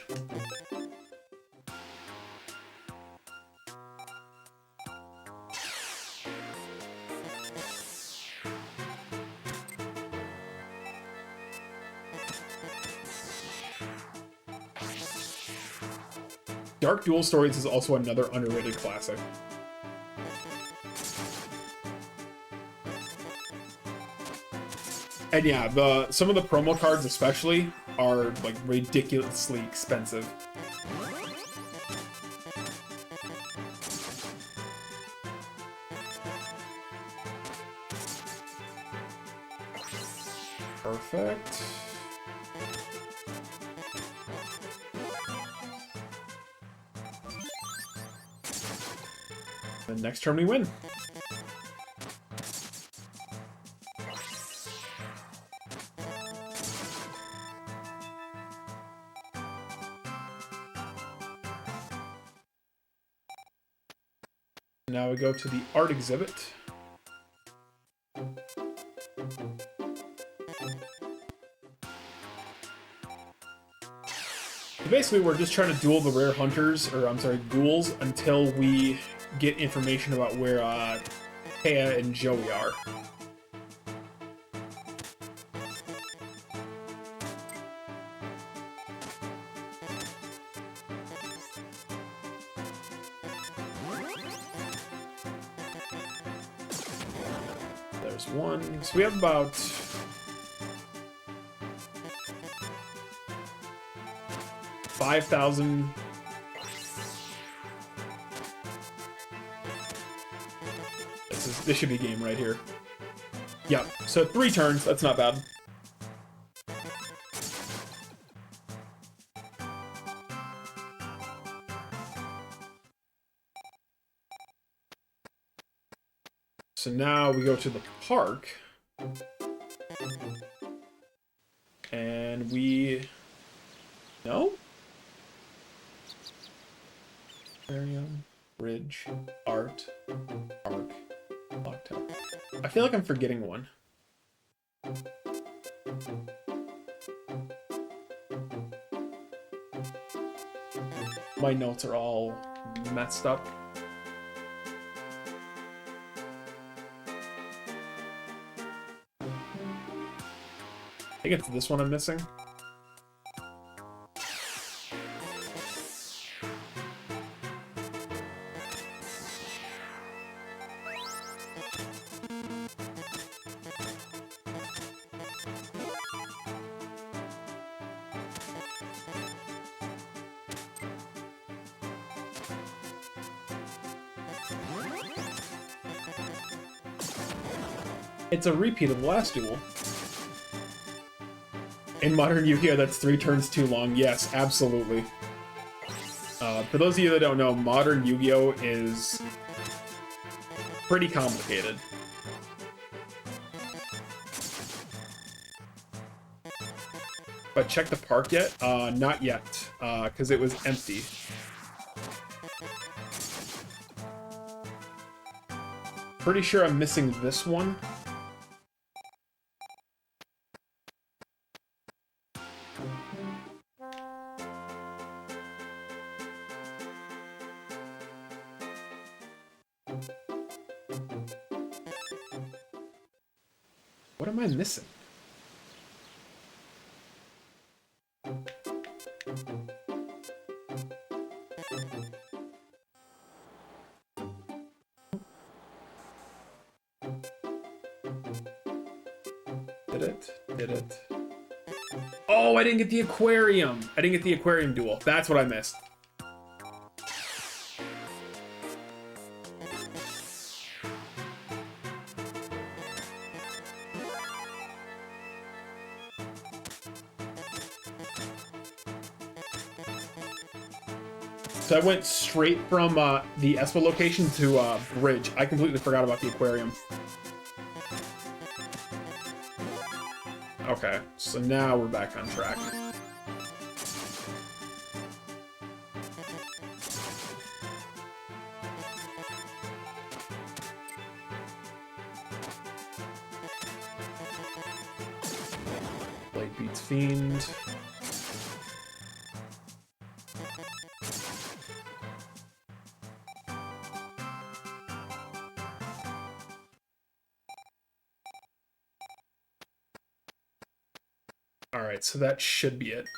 Dark Duel Stories is also another underrated classic. And yeah, some of the promo cards especially are like ridiculously expensive. Perfect. And next turn we win. Now we go to the art exhibit. Basically, we're just trying to duel the rare hunters, or I'm sorry, ghouls, until we get information about where Taya and Joey are. There's one. So we have about 5,000. This should be game right here. Yeah, so 3 turns, that's not bad. So now we go to the park. And we... No? Aquarium, bridge, art, park, clock tower. I feel like I'm forgetting one. My notes are all messed up. I think it's this one I'm missing. It's a repeat of the last duel. In modern Yu-Gi-Oh, that's 3 turns too long. Yes, absolutely. For those of you that don't know, modern Yu-Gi-Oh is pretty complicated. But check the park yet? Not yet, because it was empty. Pretty sure I'm missing this one. What am I missing? Did it? Oh, I didn't get the aquarium. I didn't get the aquarium duel. That's what I missed. So I went straight from the Espo location to Bridge. I completely forgot about the aquarium. Okay, so now we're back on track. Blade beats Fiend. Alright, so that should be it.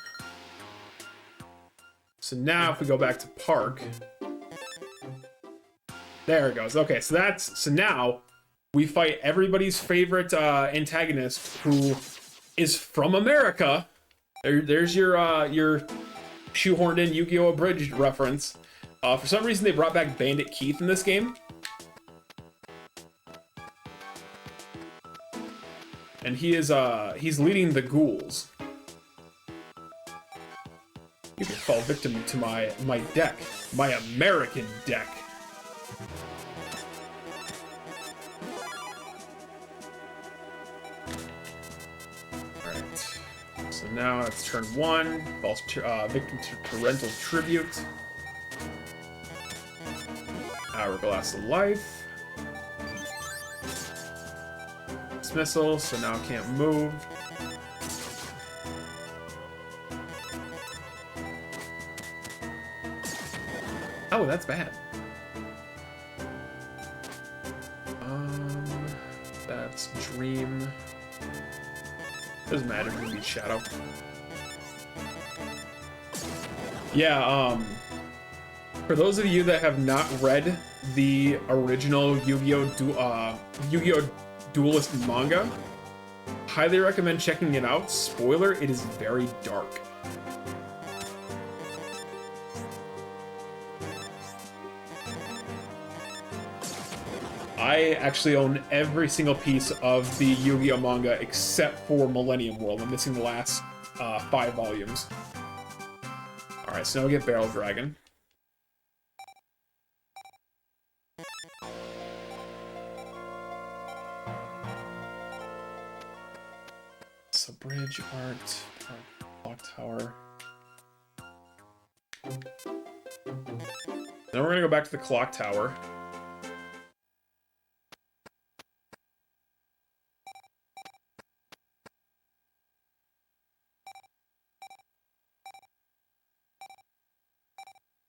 So now if we go back to Park. There it goes. Okay, so now we fight everybody's favorite antagonist who is from America. There's your shoehorned in Yu-Gi-Oh! Abridged reference. For some reason they brought back Bandit Keith in this game. And he's leading the ghouls. You can fall victim to my deck. My American deck. Alright. So now it's turn 1. Falls victim to parental tribute. Hourglass of life. Dismissal, so now can't move. Oh, that's bad. That's Dream. Doesn't matter, we beat Shadow. Yeah, for those of you that have not read the original Yu-Gi-Oh! Duelist manga, highly recommend checking it out. Spoiler, it is very dark. I actually own every single piece of the Yu-Gi-Oh! Manga except for Millennium World. I'm missing the last 5 volumes. Alright, so now we get Barrel Dragon. So Bridge, Art, Clock Tower. Then we're gonna go back to the Clock Tower.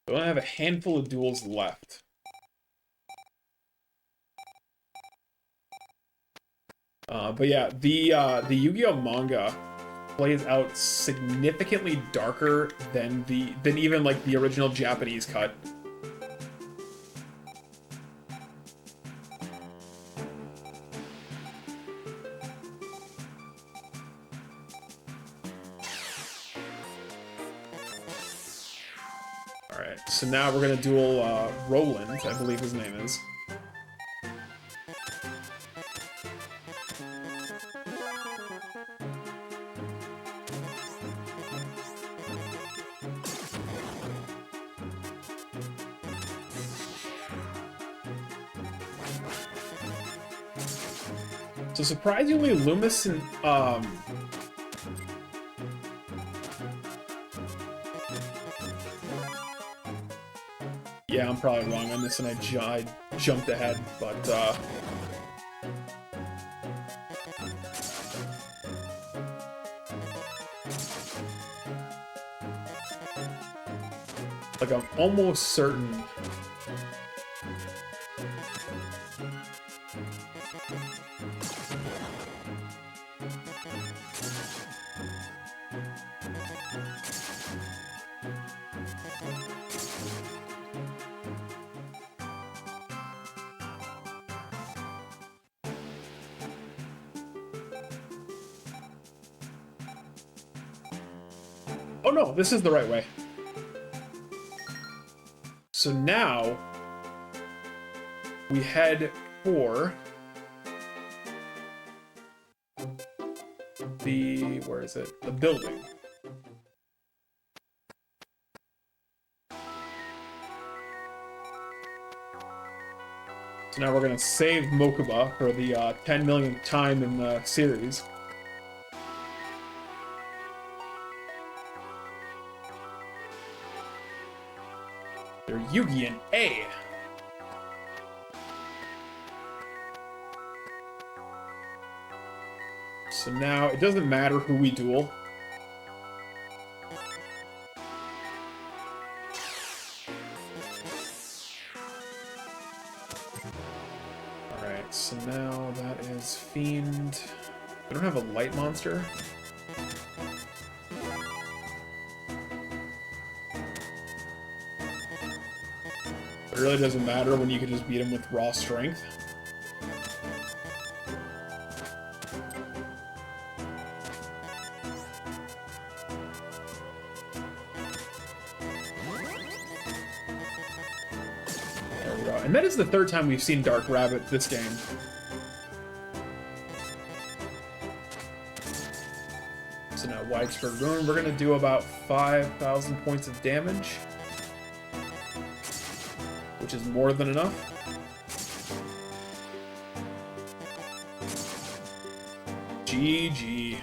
We only have a handful of duels left. But yeah, the Yu-Gi-Oh manga plays out significantly darker than even like the original Japanese cut. All right, so now we're gonna duel Roland, I believe his name is. So surprisingly, Loomis and yeah, I'm probably wrong on this, and I jumped ahead, but like I'm almost certain. Oh no, this is the right way. So now we head for the, where is it? The building. So now we're gonna save Mokuba for the 10 millionth time in the series. They're Yugi and A. So now it doesn't matter who we duel. Alright, so now that is Fiend. We don't have a light monster. It really doesn't matter when you can just beat him with raw strength. There we go. And that is the third time we've seen Dark Rabbit this game. So now Widespread Ruin, we're going to do about 5,000 points of damage, which is more than enough. GG.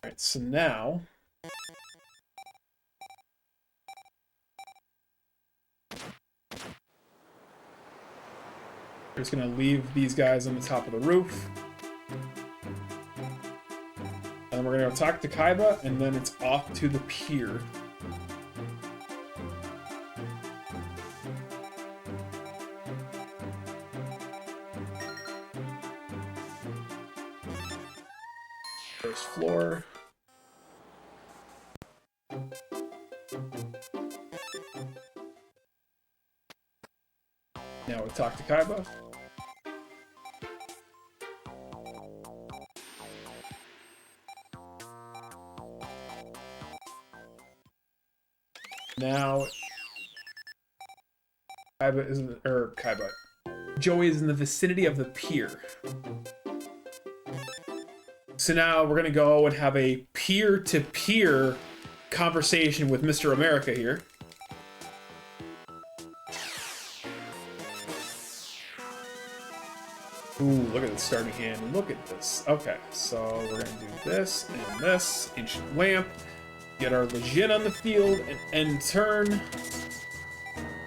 Alright, so now we're just gonna leave these guys on the top of the roof. And we're gonna go talk to Kaiba, and then it's off to the pier. First floor. Now we talk to Kaiba. Now Kaiba is Kaiba. Joey is in the vicinity of the pier. So now we're gonna go and have a peer-to-peer conversation with Mr. America here. Ooh, look at the starting hand. Look at this. Okay, so we're gonna do this and this. Ancient Lamp. Get our Legion on the field and end turn.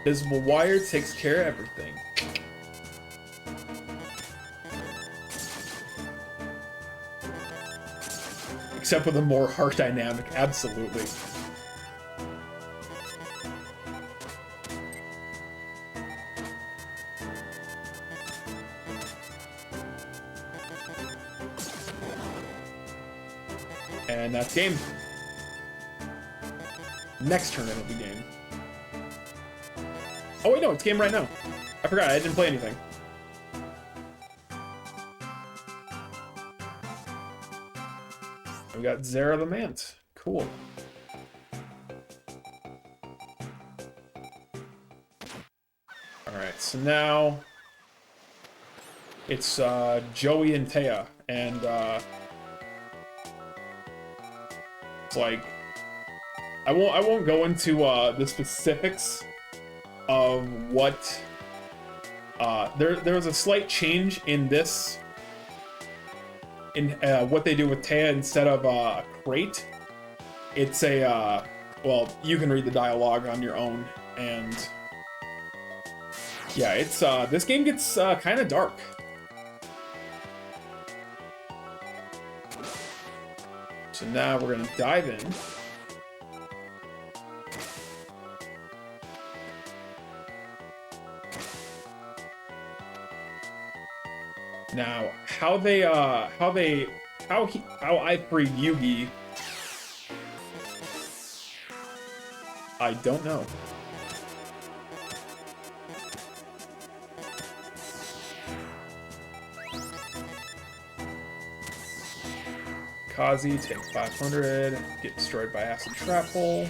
Visible Wire takes care of everything. Except with a more heart dynamic, absolutely. And that's game. Next turn it'll be game. Oh wait, no, it's game right now. I forgot, I didn't play anything. We got Zera the Mant. Cool. Alright, so now it's Joey and Taya, and it's like I won't go into the specifics of what there was a slight change in this in what they do with Taya. Instead of a crate, it's a well, you can read the dialogue on your own, and yeah, it's this game gets kind of dark. So now we're gonna dive in. Now, how I free Yugi, I don't know. Kazi, take 500, get destroyed by Acid Trap Hole.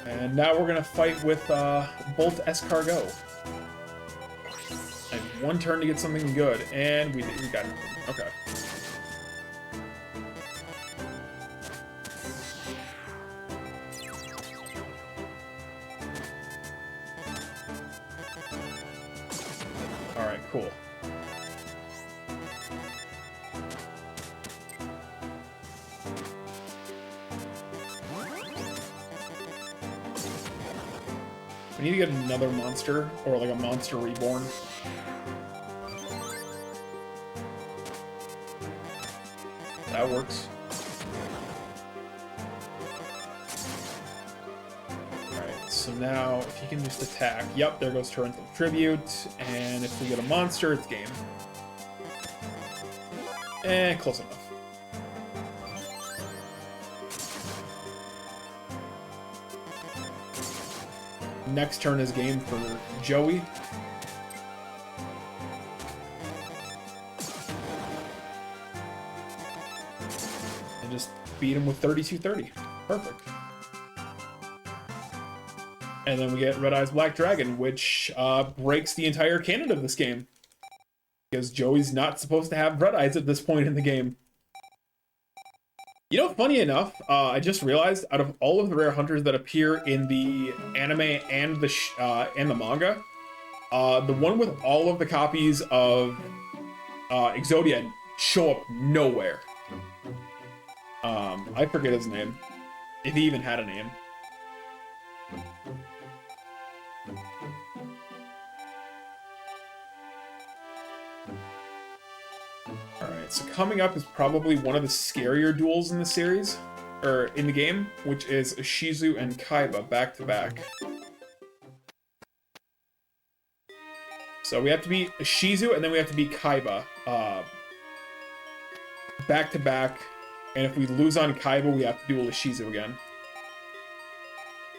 And now we're gonna fight with Bolt Escargot. I have one turn to get something good, and we got it. Okay. All right, cool. We need to get another monster, or like a monster reborn. That works. Alright, so now if you can just attack. Yep, there goes Torrential Tribute. And if we get a monster, it's game. Eh, close enough. Next turn is game for Joey. And just beat him with 32-30. Perfect. And then we get Red Eyes Black Dragon, which breaks the entire canon of this game. Because Joey's not supposed to have Red Eyes at this point in the game. You know, funny enough, I just realized out of all of the rare hunters that appear in the anime and the manga, the one with all of the copies of Exodia show up nowhere. I forget his name, if he even had a name. So coming up is probably one of the scarier duels in the series, or in the game, which is Ishizu and Kaiba back to back. So we have to beat Ishizu and then we have to beat Kaiba back to back, and if we lose on Kaiba, we have to duel Ishizu again.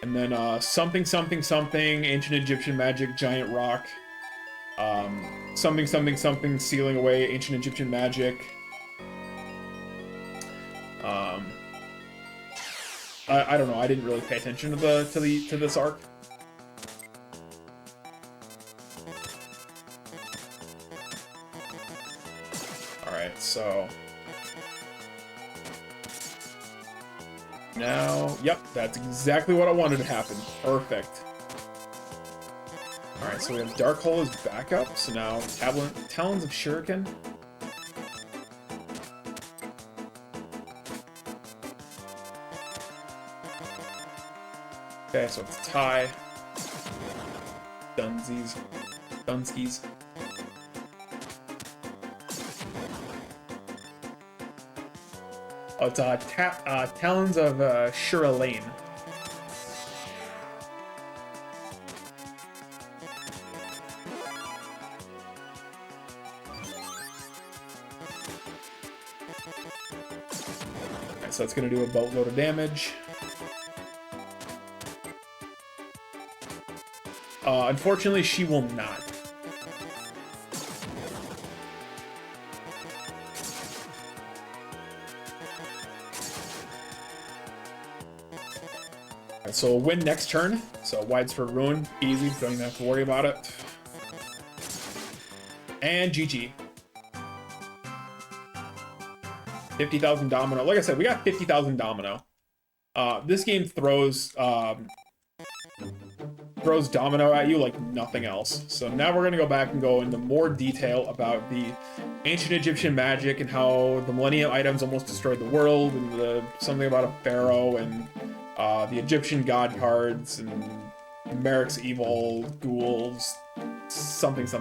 And then something, ancient Egyptian magic, giant rock. Something, sealing away ancient Egyptian magic. I don't know. I didn't really pay attention to this arc. All right, so now, yep, that's exactly what I wanted to happen. Perfect. Alright, so we have Dark Hole as backup, so now Talons of Shuriken. Okay, so it's tie. Dunskies. Oh, it's Talons of Shuralane. Okay, so it's going to do a boatload of damage. Unfortunately, she will not. Right, so we'll win next turn. So Widespread Ruin, easy, don't even have to worry about it. And GG. 50,000 domino. Like I said, we got 50,000 domino. This game throws domino at you like nothing else. So now we're gonna go back and go into more detail about the ancient Egyptian magic and how the Millennium items almost destroyed the world, and something about a pharaoh, and the Egyptian god cards, and Merrick's evil ghouls, something. So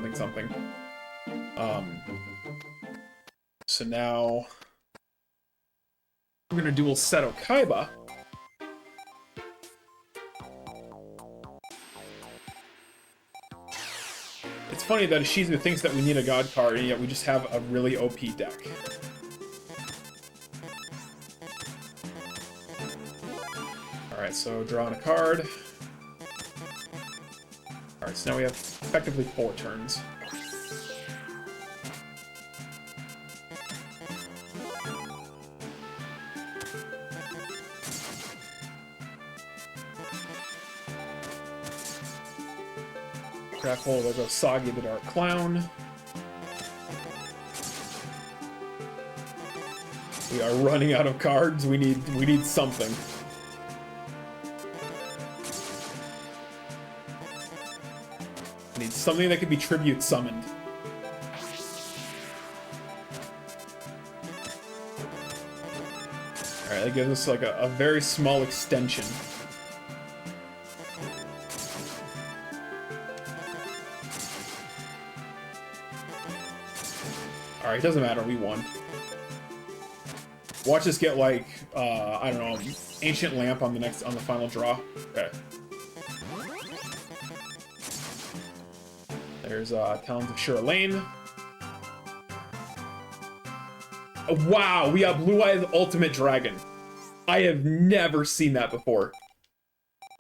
now we're gonna duel Seto Kaiba. It's funny that Ishizu thinks that we need a god card, and yet we just have a really OP deck. Alright, so drawing a card. Alright, so now we have effectively 4 turns. Hole, there goes Sagi the Dark Clown. We are running out of cards. We need something. We need something that can be tribute summoned. Alright, that gives us like a very small extension. Alright, it doesn't matter, we won. Watch us get like, I don't know, Ancient Lamp on the final draw. Okay. There's Talons of Shuralane. Oh, wow, we got Blue Eyes Ultimate Dragon. I have never seen that before.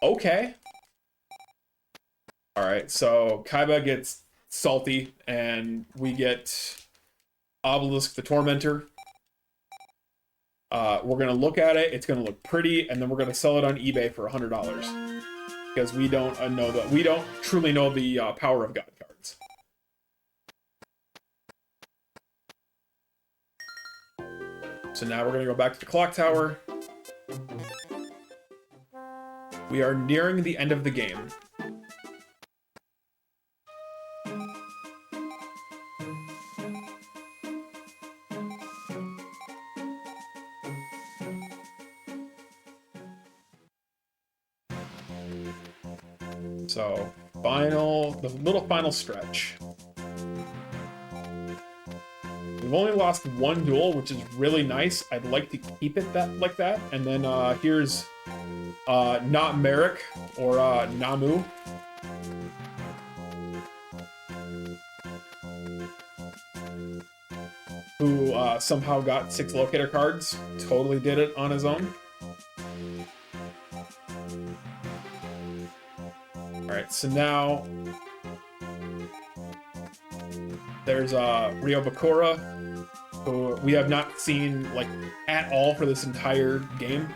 Okay. Alright, so Kaiba gets salty, and we get Obelisk the Tormentor. We're gonna look at it, it's gonna look pretty, and then we're gonna sell it on eBay for $100. Because we don't truly know the power of God cards. So now we're gonna go back to the clock tower. We are nearing the end of the game. So, the little final stretch. We've only lost 1 duel, which is really nice. I'd like to keep it like that. And then here's not Merrick or Namu. Who somehow got 6 locator cards. Totally did it on his own. Alright, so now there's Ryo Bakura, who we have not seen like at all for this entire game.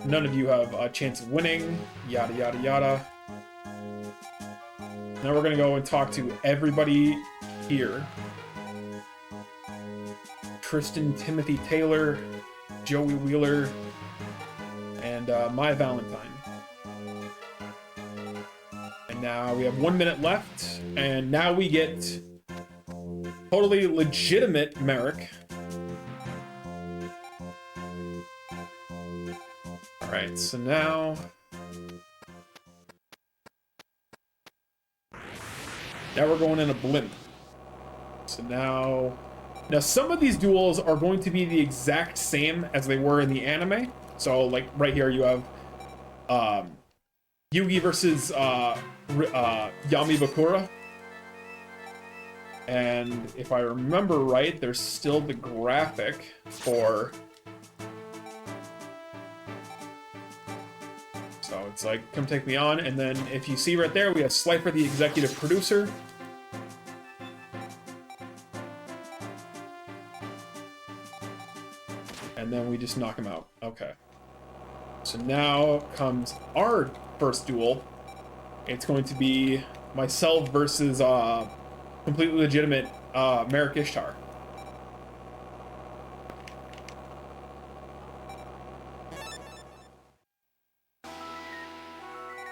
None of you have a chance of winning, yada yada yada. Now we're gonna go and talk to everybody here. Tristan Timothy Taylor, Joey Wheeler, and My Valentine. And now we have 1 minute left, and now we get totally legitimate Merrick. Alright, so now we're going in a blimp. So now some of these duels are going to be the exact same as they were in the anime. So like right here you have Yugi versus Yami Bakura. And if I remember right, there's still the graphic for... So it's like, come take me on. And then if you see right there, we have Slifer, the executive producer. And then we just knock him out. Okay. So now comes our first duel. It's going to be myself versus completely legitimate Merrick Ishtar.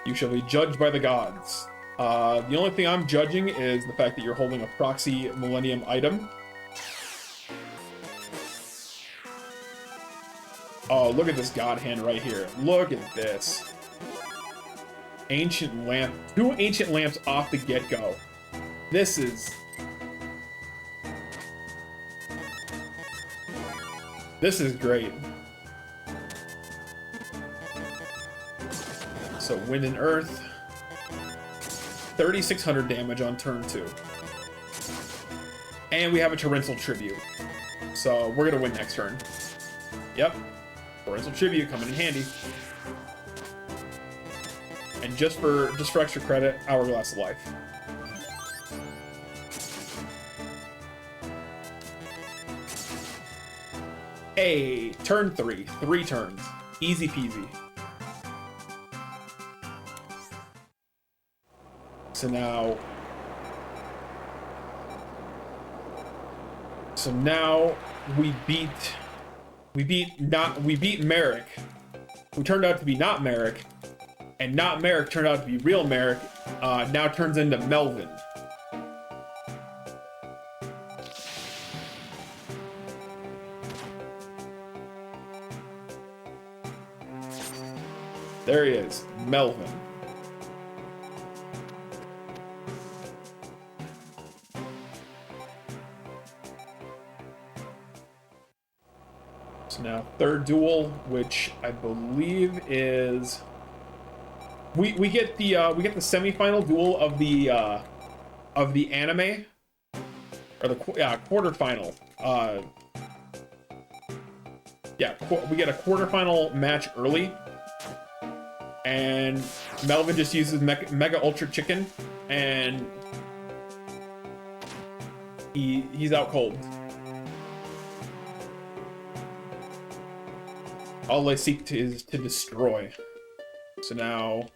You shall be judged by the gods. The only thing I'm judging is the fact that you're holding a proxy Millennium item. Oh, look at this god hand right here. Look at this. Ancient lamp. 2 ancient lamps off the get-go. This is great. So wind and earth. 3,600 damage on turn 2. And we have a torrential tribute. So we're gonna win next turn. Yep. Torrential tribute coming in handy. And just for extra credit, Hourglass of Life. Hey, turn 3. 3 turns. Easy peasy. So now we beat Merrick, who turned out to be not Merrick, and not Merrick turned out to be real Merrick. Now turns into Melvin. There he is, Melvin. So now third duel, which I believe is we get the semifinal duel of the anime, or the quarterfinal. We get a quarterfinal match early. And Melvin just uses Mega Ultra Chicken, and he's out cold. All I seek is to destroy. So now...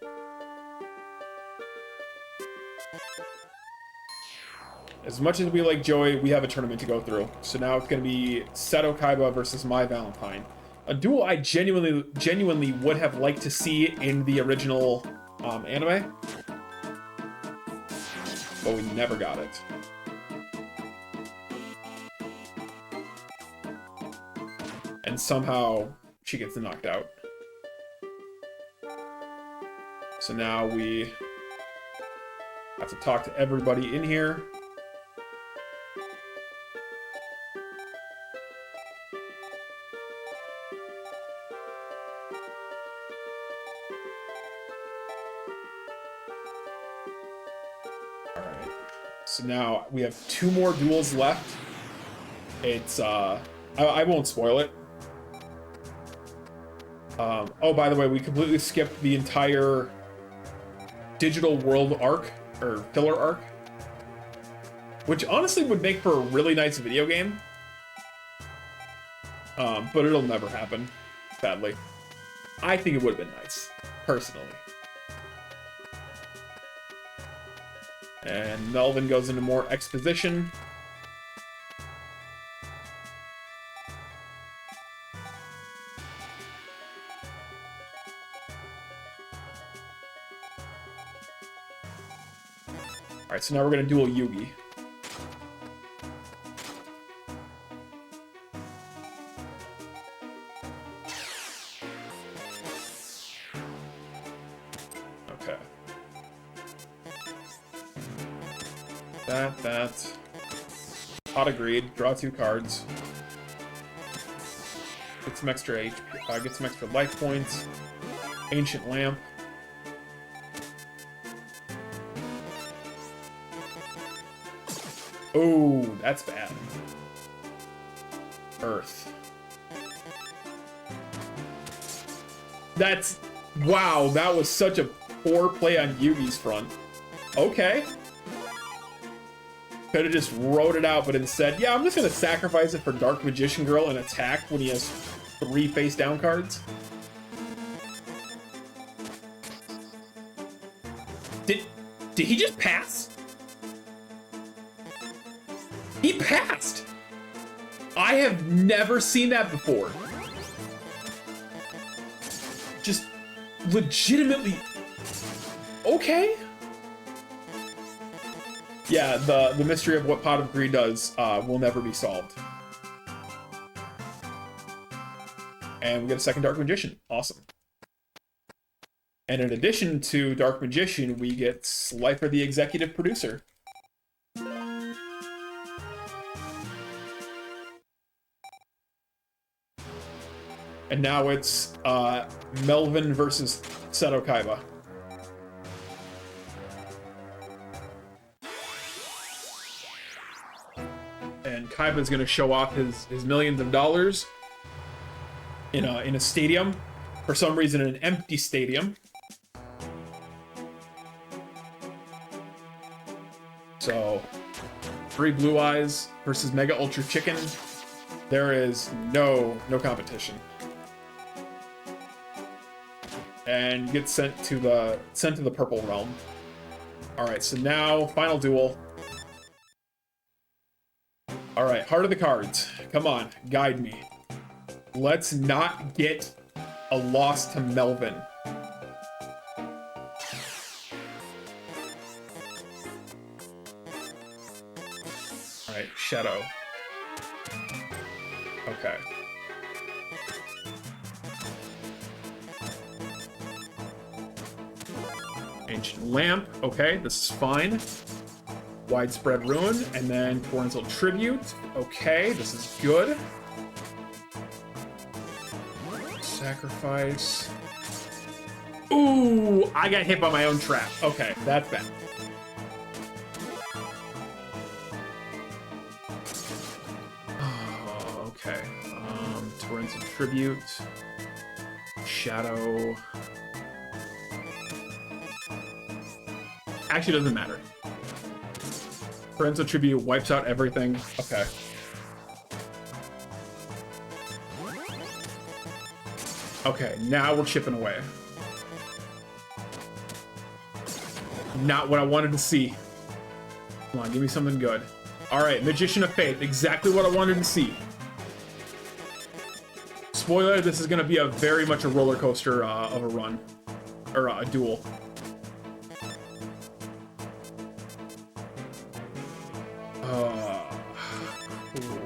As much as we like Joey, we have a tournament to go through. So now it's going to be Seto Kaiba versus My Valentine. A duel I genuinely would have liked to see in the original anime, but we never got it. And somehow she gets knocked out. So now we have to talk to everybody in here. So now we have 2 more duels left. It's I won't spoil it. Oh, by the way, we completely skipped the entire digital world arc, or filler arc, which honestly would make for a really nice video game. But it'll never happen, sadly. I think it would have been nice, personally. And Melvin goes into more exposition. Alright, so now we're going to duel Yugi. Okay. That. Pot of Greed. Draw 2 cards. Get some extra HP. Get some extra life points. Ancient Lamp. Oh, that's bad. Earth. That's... Wow, that was such a poor play on Yugi's front. Okay. Could have just wrote it out, but instead, yeah, I'm just going to sacrifice it for Dark Magician Girl and attack when he has 3 face-down cards. Did he just pass? He passed! I have never seen that before. Just legitimately... Okay. Yeah, the mystery of what Pot of Greed does will never be solved. And we get a second Dark Magician. Awesome. And in addition to Dark Magician, we get Slifer the Executive Producer. And now it's Melvin versus Seto Kaiba. And Kaiba's gonna show off his millions of dollars in a stadium. For some reason, an empty stadium. So, 3 Blue Eyes versus Mega Ultra Chicken. There is no competition. And gets sent to the purple realm. All right, so now final duel. All right, Heart of the Cards. Come on, guide me. Let's not get a loss to Melvin. All right, Shadow. Okay. Ancient Lamp. Okay, this is fine. Widespread Ruin, and then Torrential Tribute. Okay, this is good. Sacrifice. Ooh, I got hit by my own trap. Okay, that's bad. Oh, okay. Torrential Tribute. Shadow. Actually, doesn't matter. Torrential Tribute wipes out everything. Okay. Okay, now we're chipping away. Not what I wanted to see. Come on, give me something good. Alright, Magician of Faith. Exactly what I wanted to see. Spoiler, this is going to be very much a roller coaster of a run. Or a duel.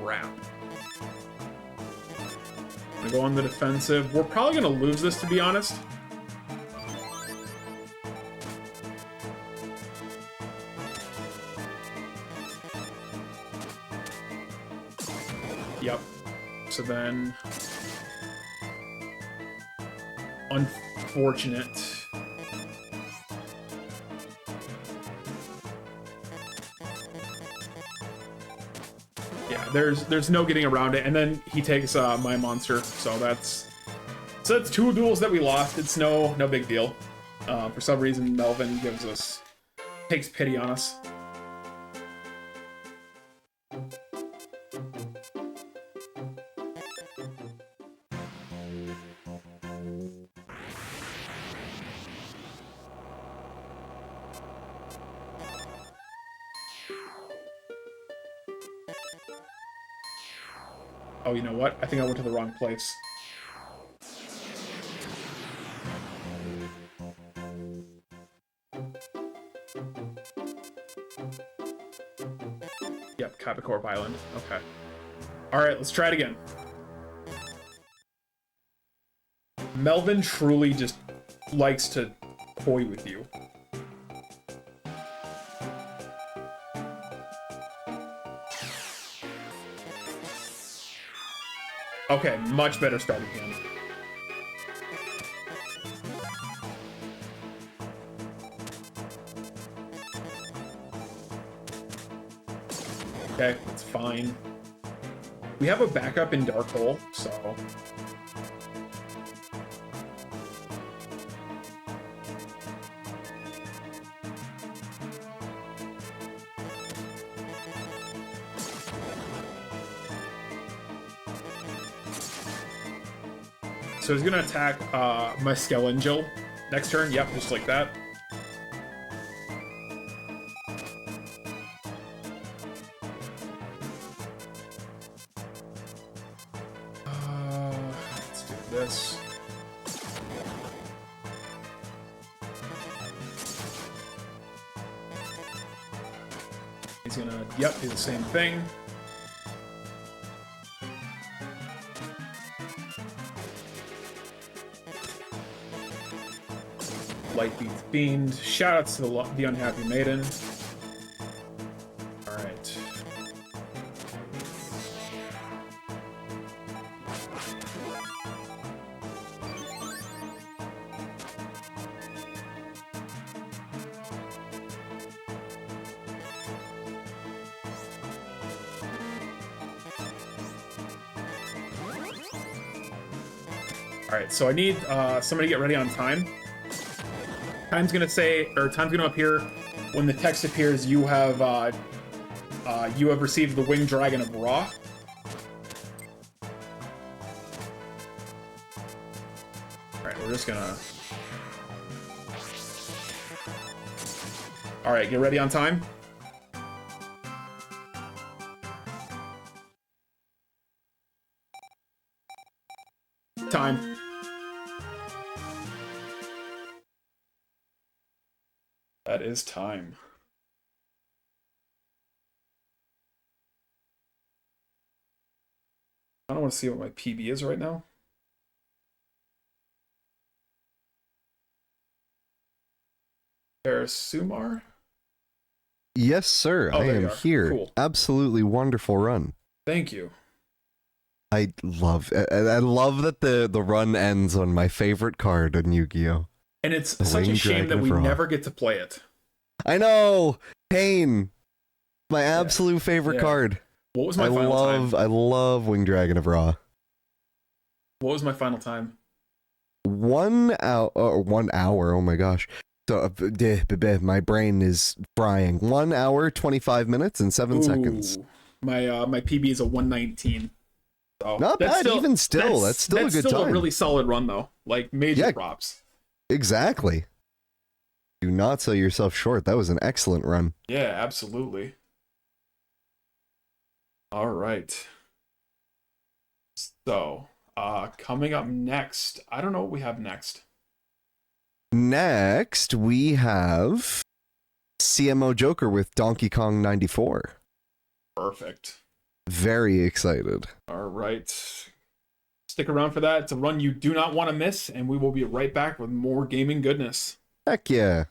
Crap. I'm gonna go on the defensive. We're probably gonna lose this, to be honest. Yep. So then... Unfortunate. Yeah, there's no getting around it, and then he takes my monster, so that's 2 duels that we lost. It's no big deal. For some reason, Melvin takes pity on us. Oh, you know what? I think I went to the wrong place. Yep, Capicorp Island. Okay. Alright, let's try it again. Melvin truly just likes to toy with you. Okay, much better start again. Okay, it's fine. We have a backup in Dark Hole, so... So he's gonna attack my Skelengil next turn. Yep, just like that. Let's do this. He's gonna, yep, do the same thing. Light beats Fiend. Shoutouts to the Unhappy Maiden. Alright. Alright, so I need somebody to get ready on time. Time's gonna say, or time's gonna appear when the text appears. You have received the Winged Dragon of Ra. All right, we're just gonna. All right, get ready on time. Time. That is time. I don't want to see what my PB is right now. Sumar? Yes, sir. Oh, I am here. Cool. Absolutely wonderful run. Thank you. I love that the run ends on my favorite card in Yu-Gi-Oh! And it's such a shame that we never get to play it. I know! Pain! My absolute favorite card. What was my final time? I love Winged Dragon of Ra. What was my final time? 1 hour, 1 hour, oh my gosh. So, my brain is frying. 1 hour, 25 minutes, and 7 seconds. My PB is a 119. So not bad, still, even still. That's still a good time. That's still a really solid run, though. Like, major props. Exactly. Do not sell yourself short. That was an excellent run. Yeah, absolutely. All right. So, coming up next, I don't know what we have next. Next, we have CMO Joker with Donkey Kong 94. Perfect. Very excited. All right. Stick around for that. It's a run you do not want to miss, and we will be right back with more gaming goodness. Heck yeah.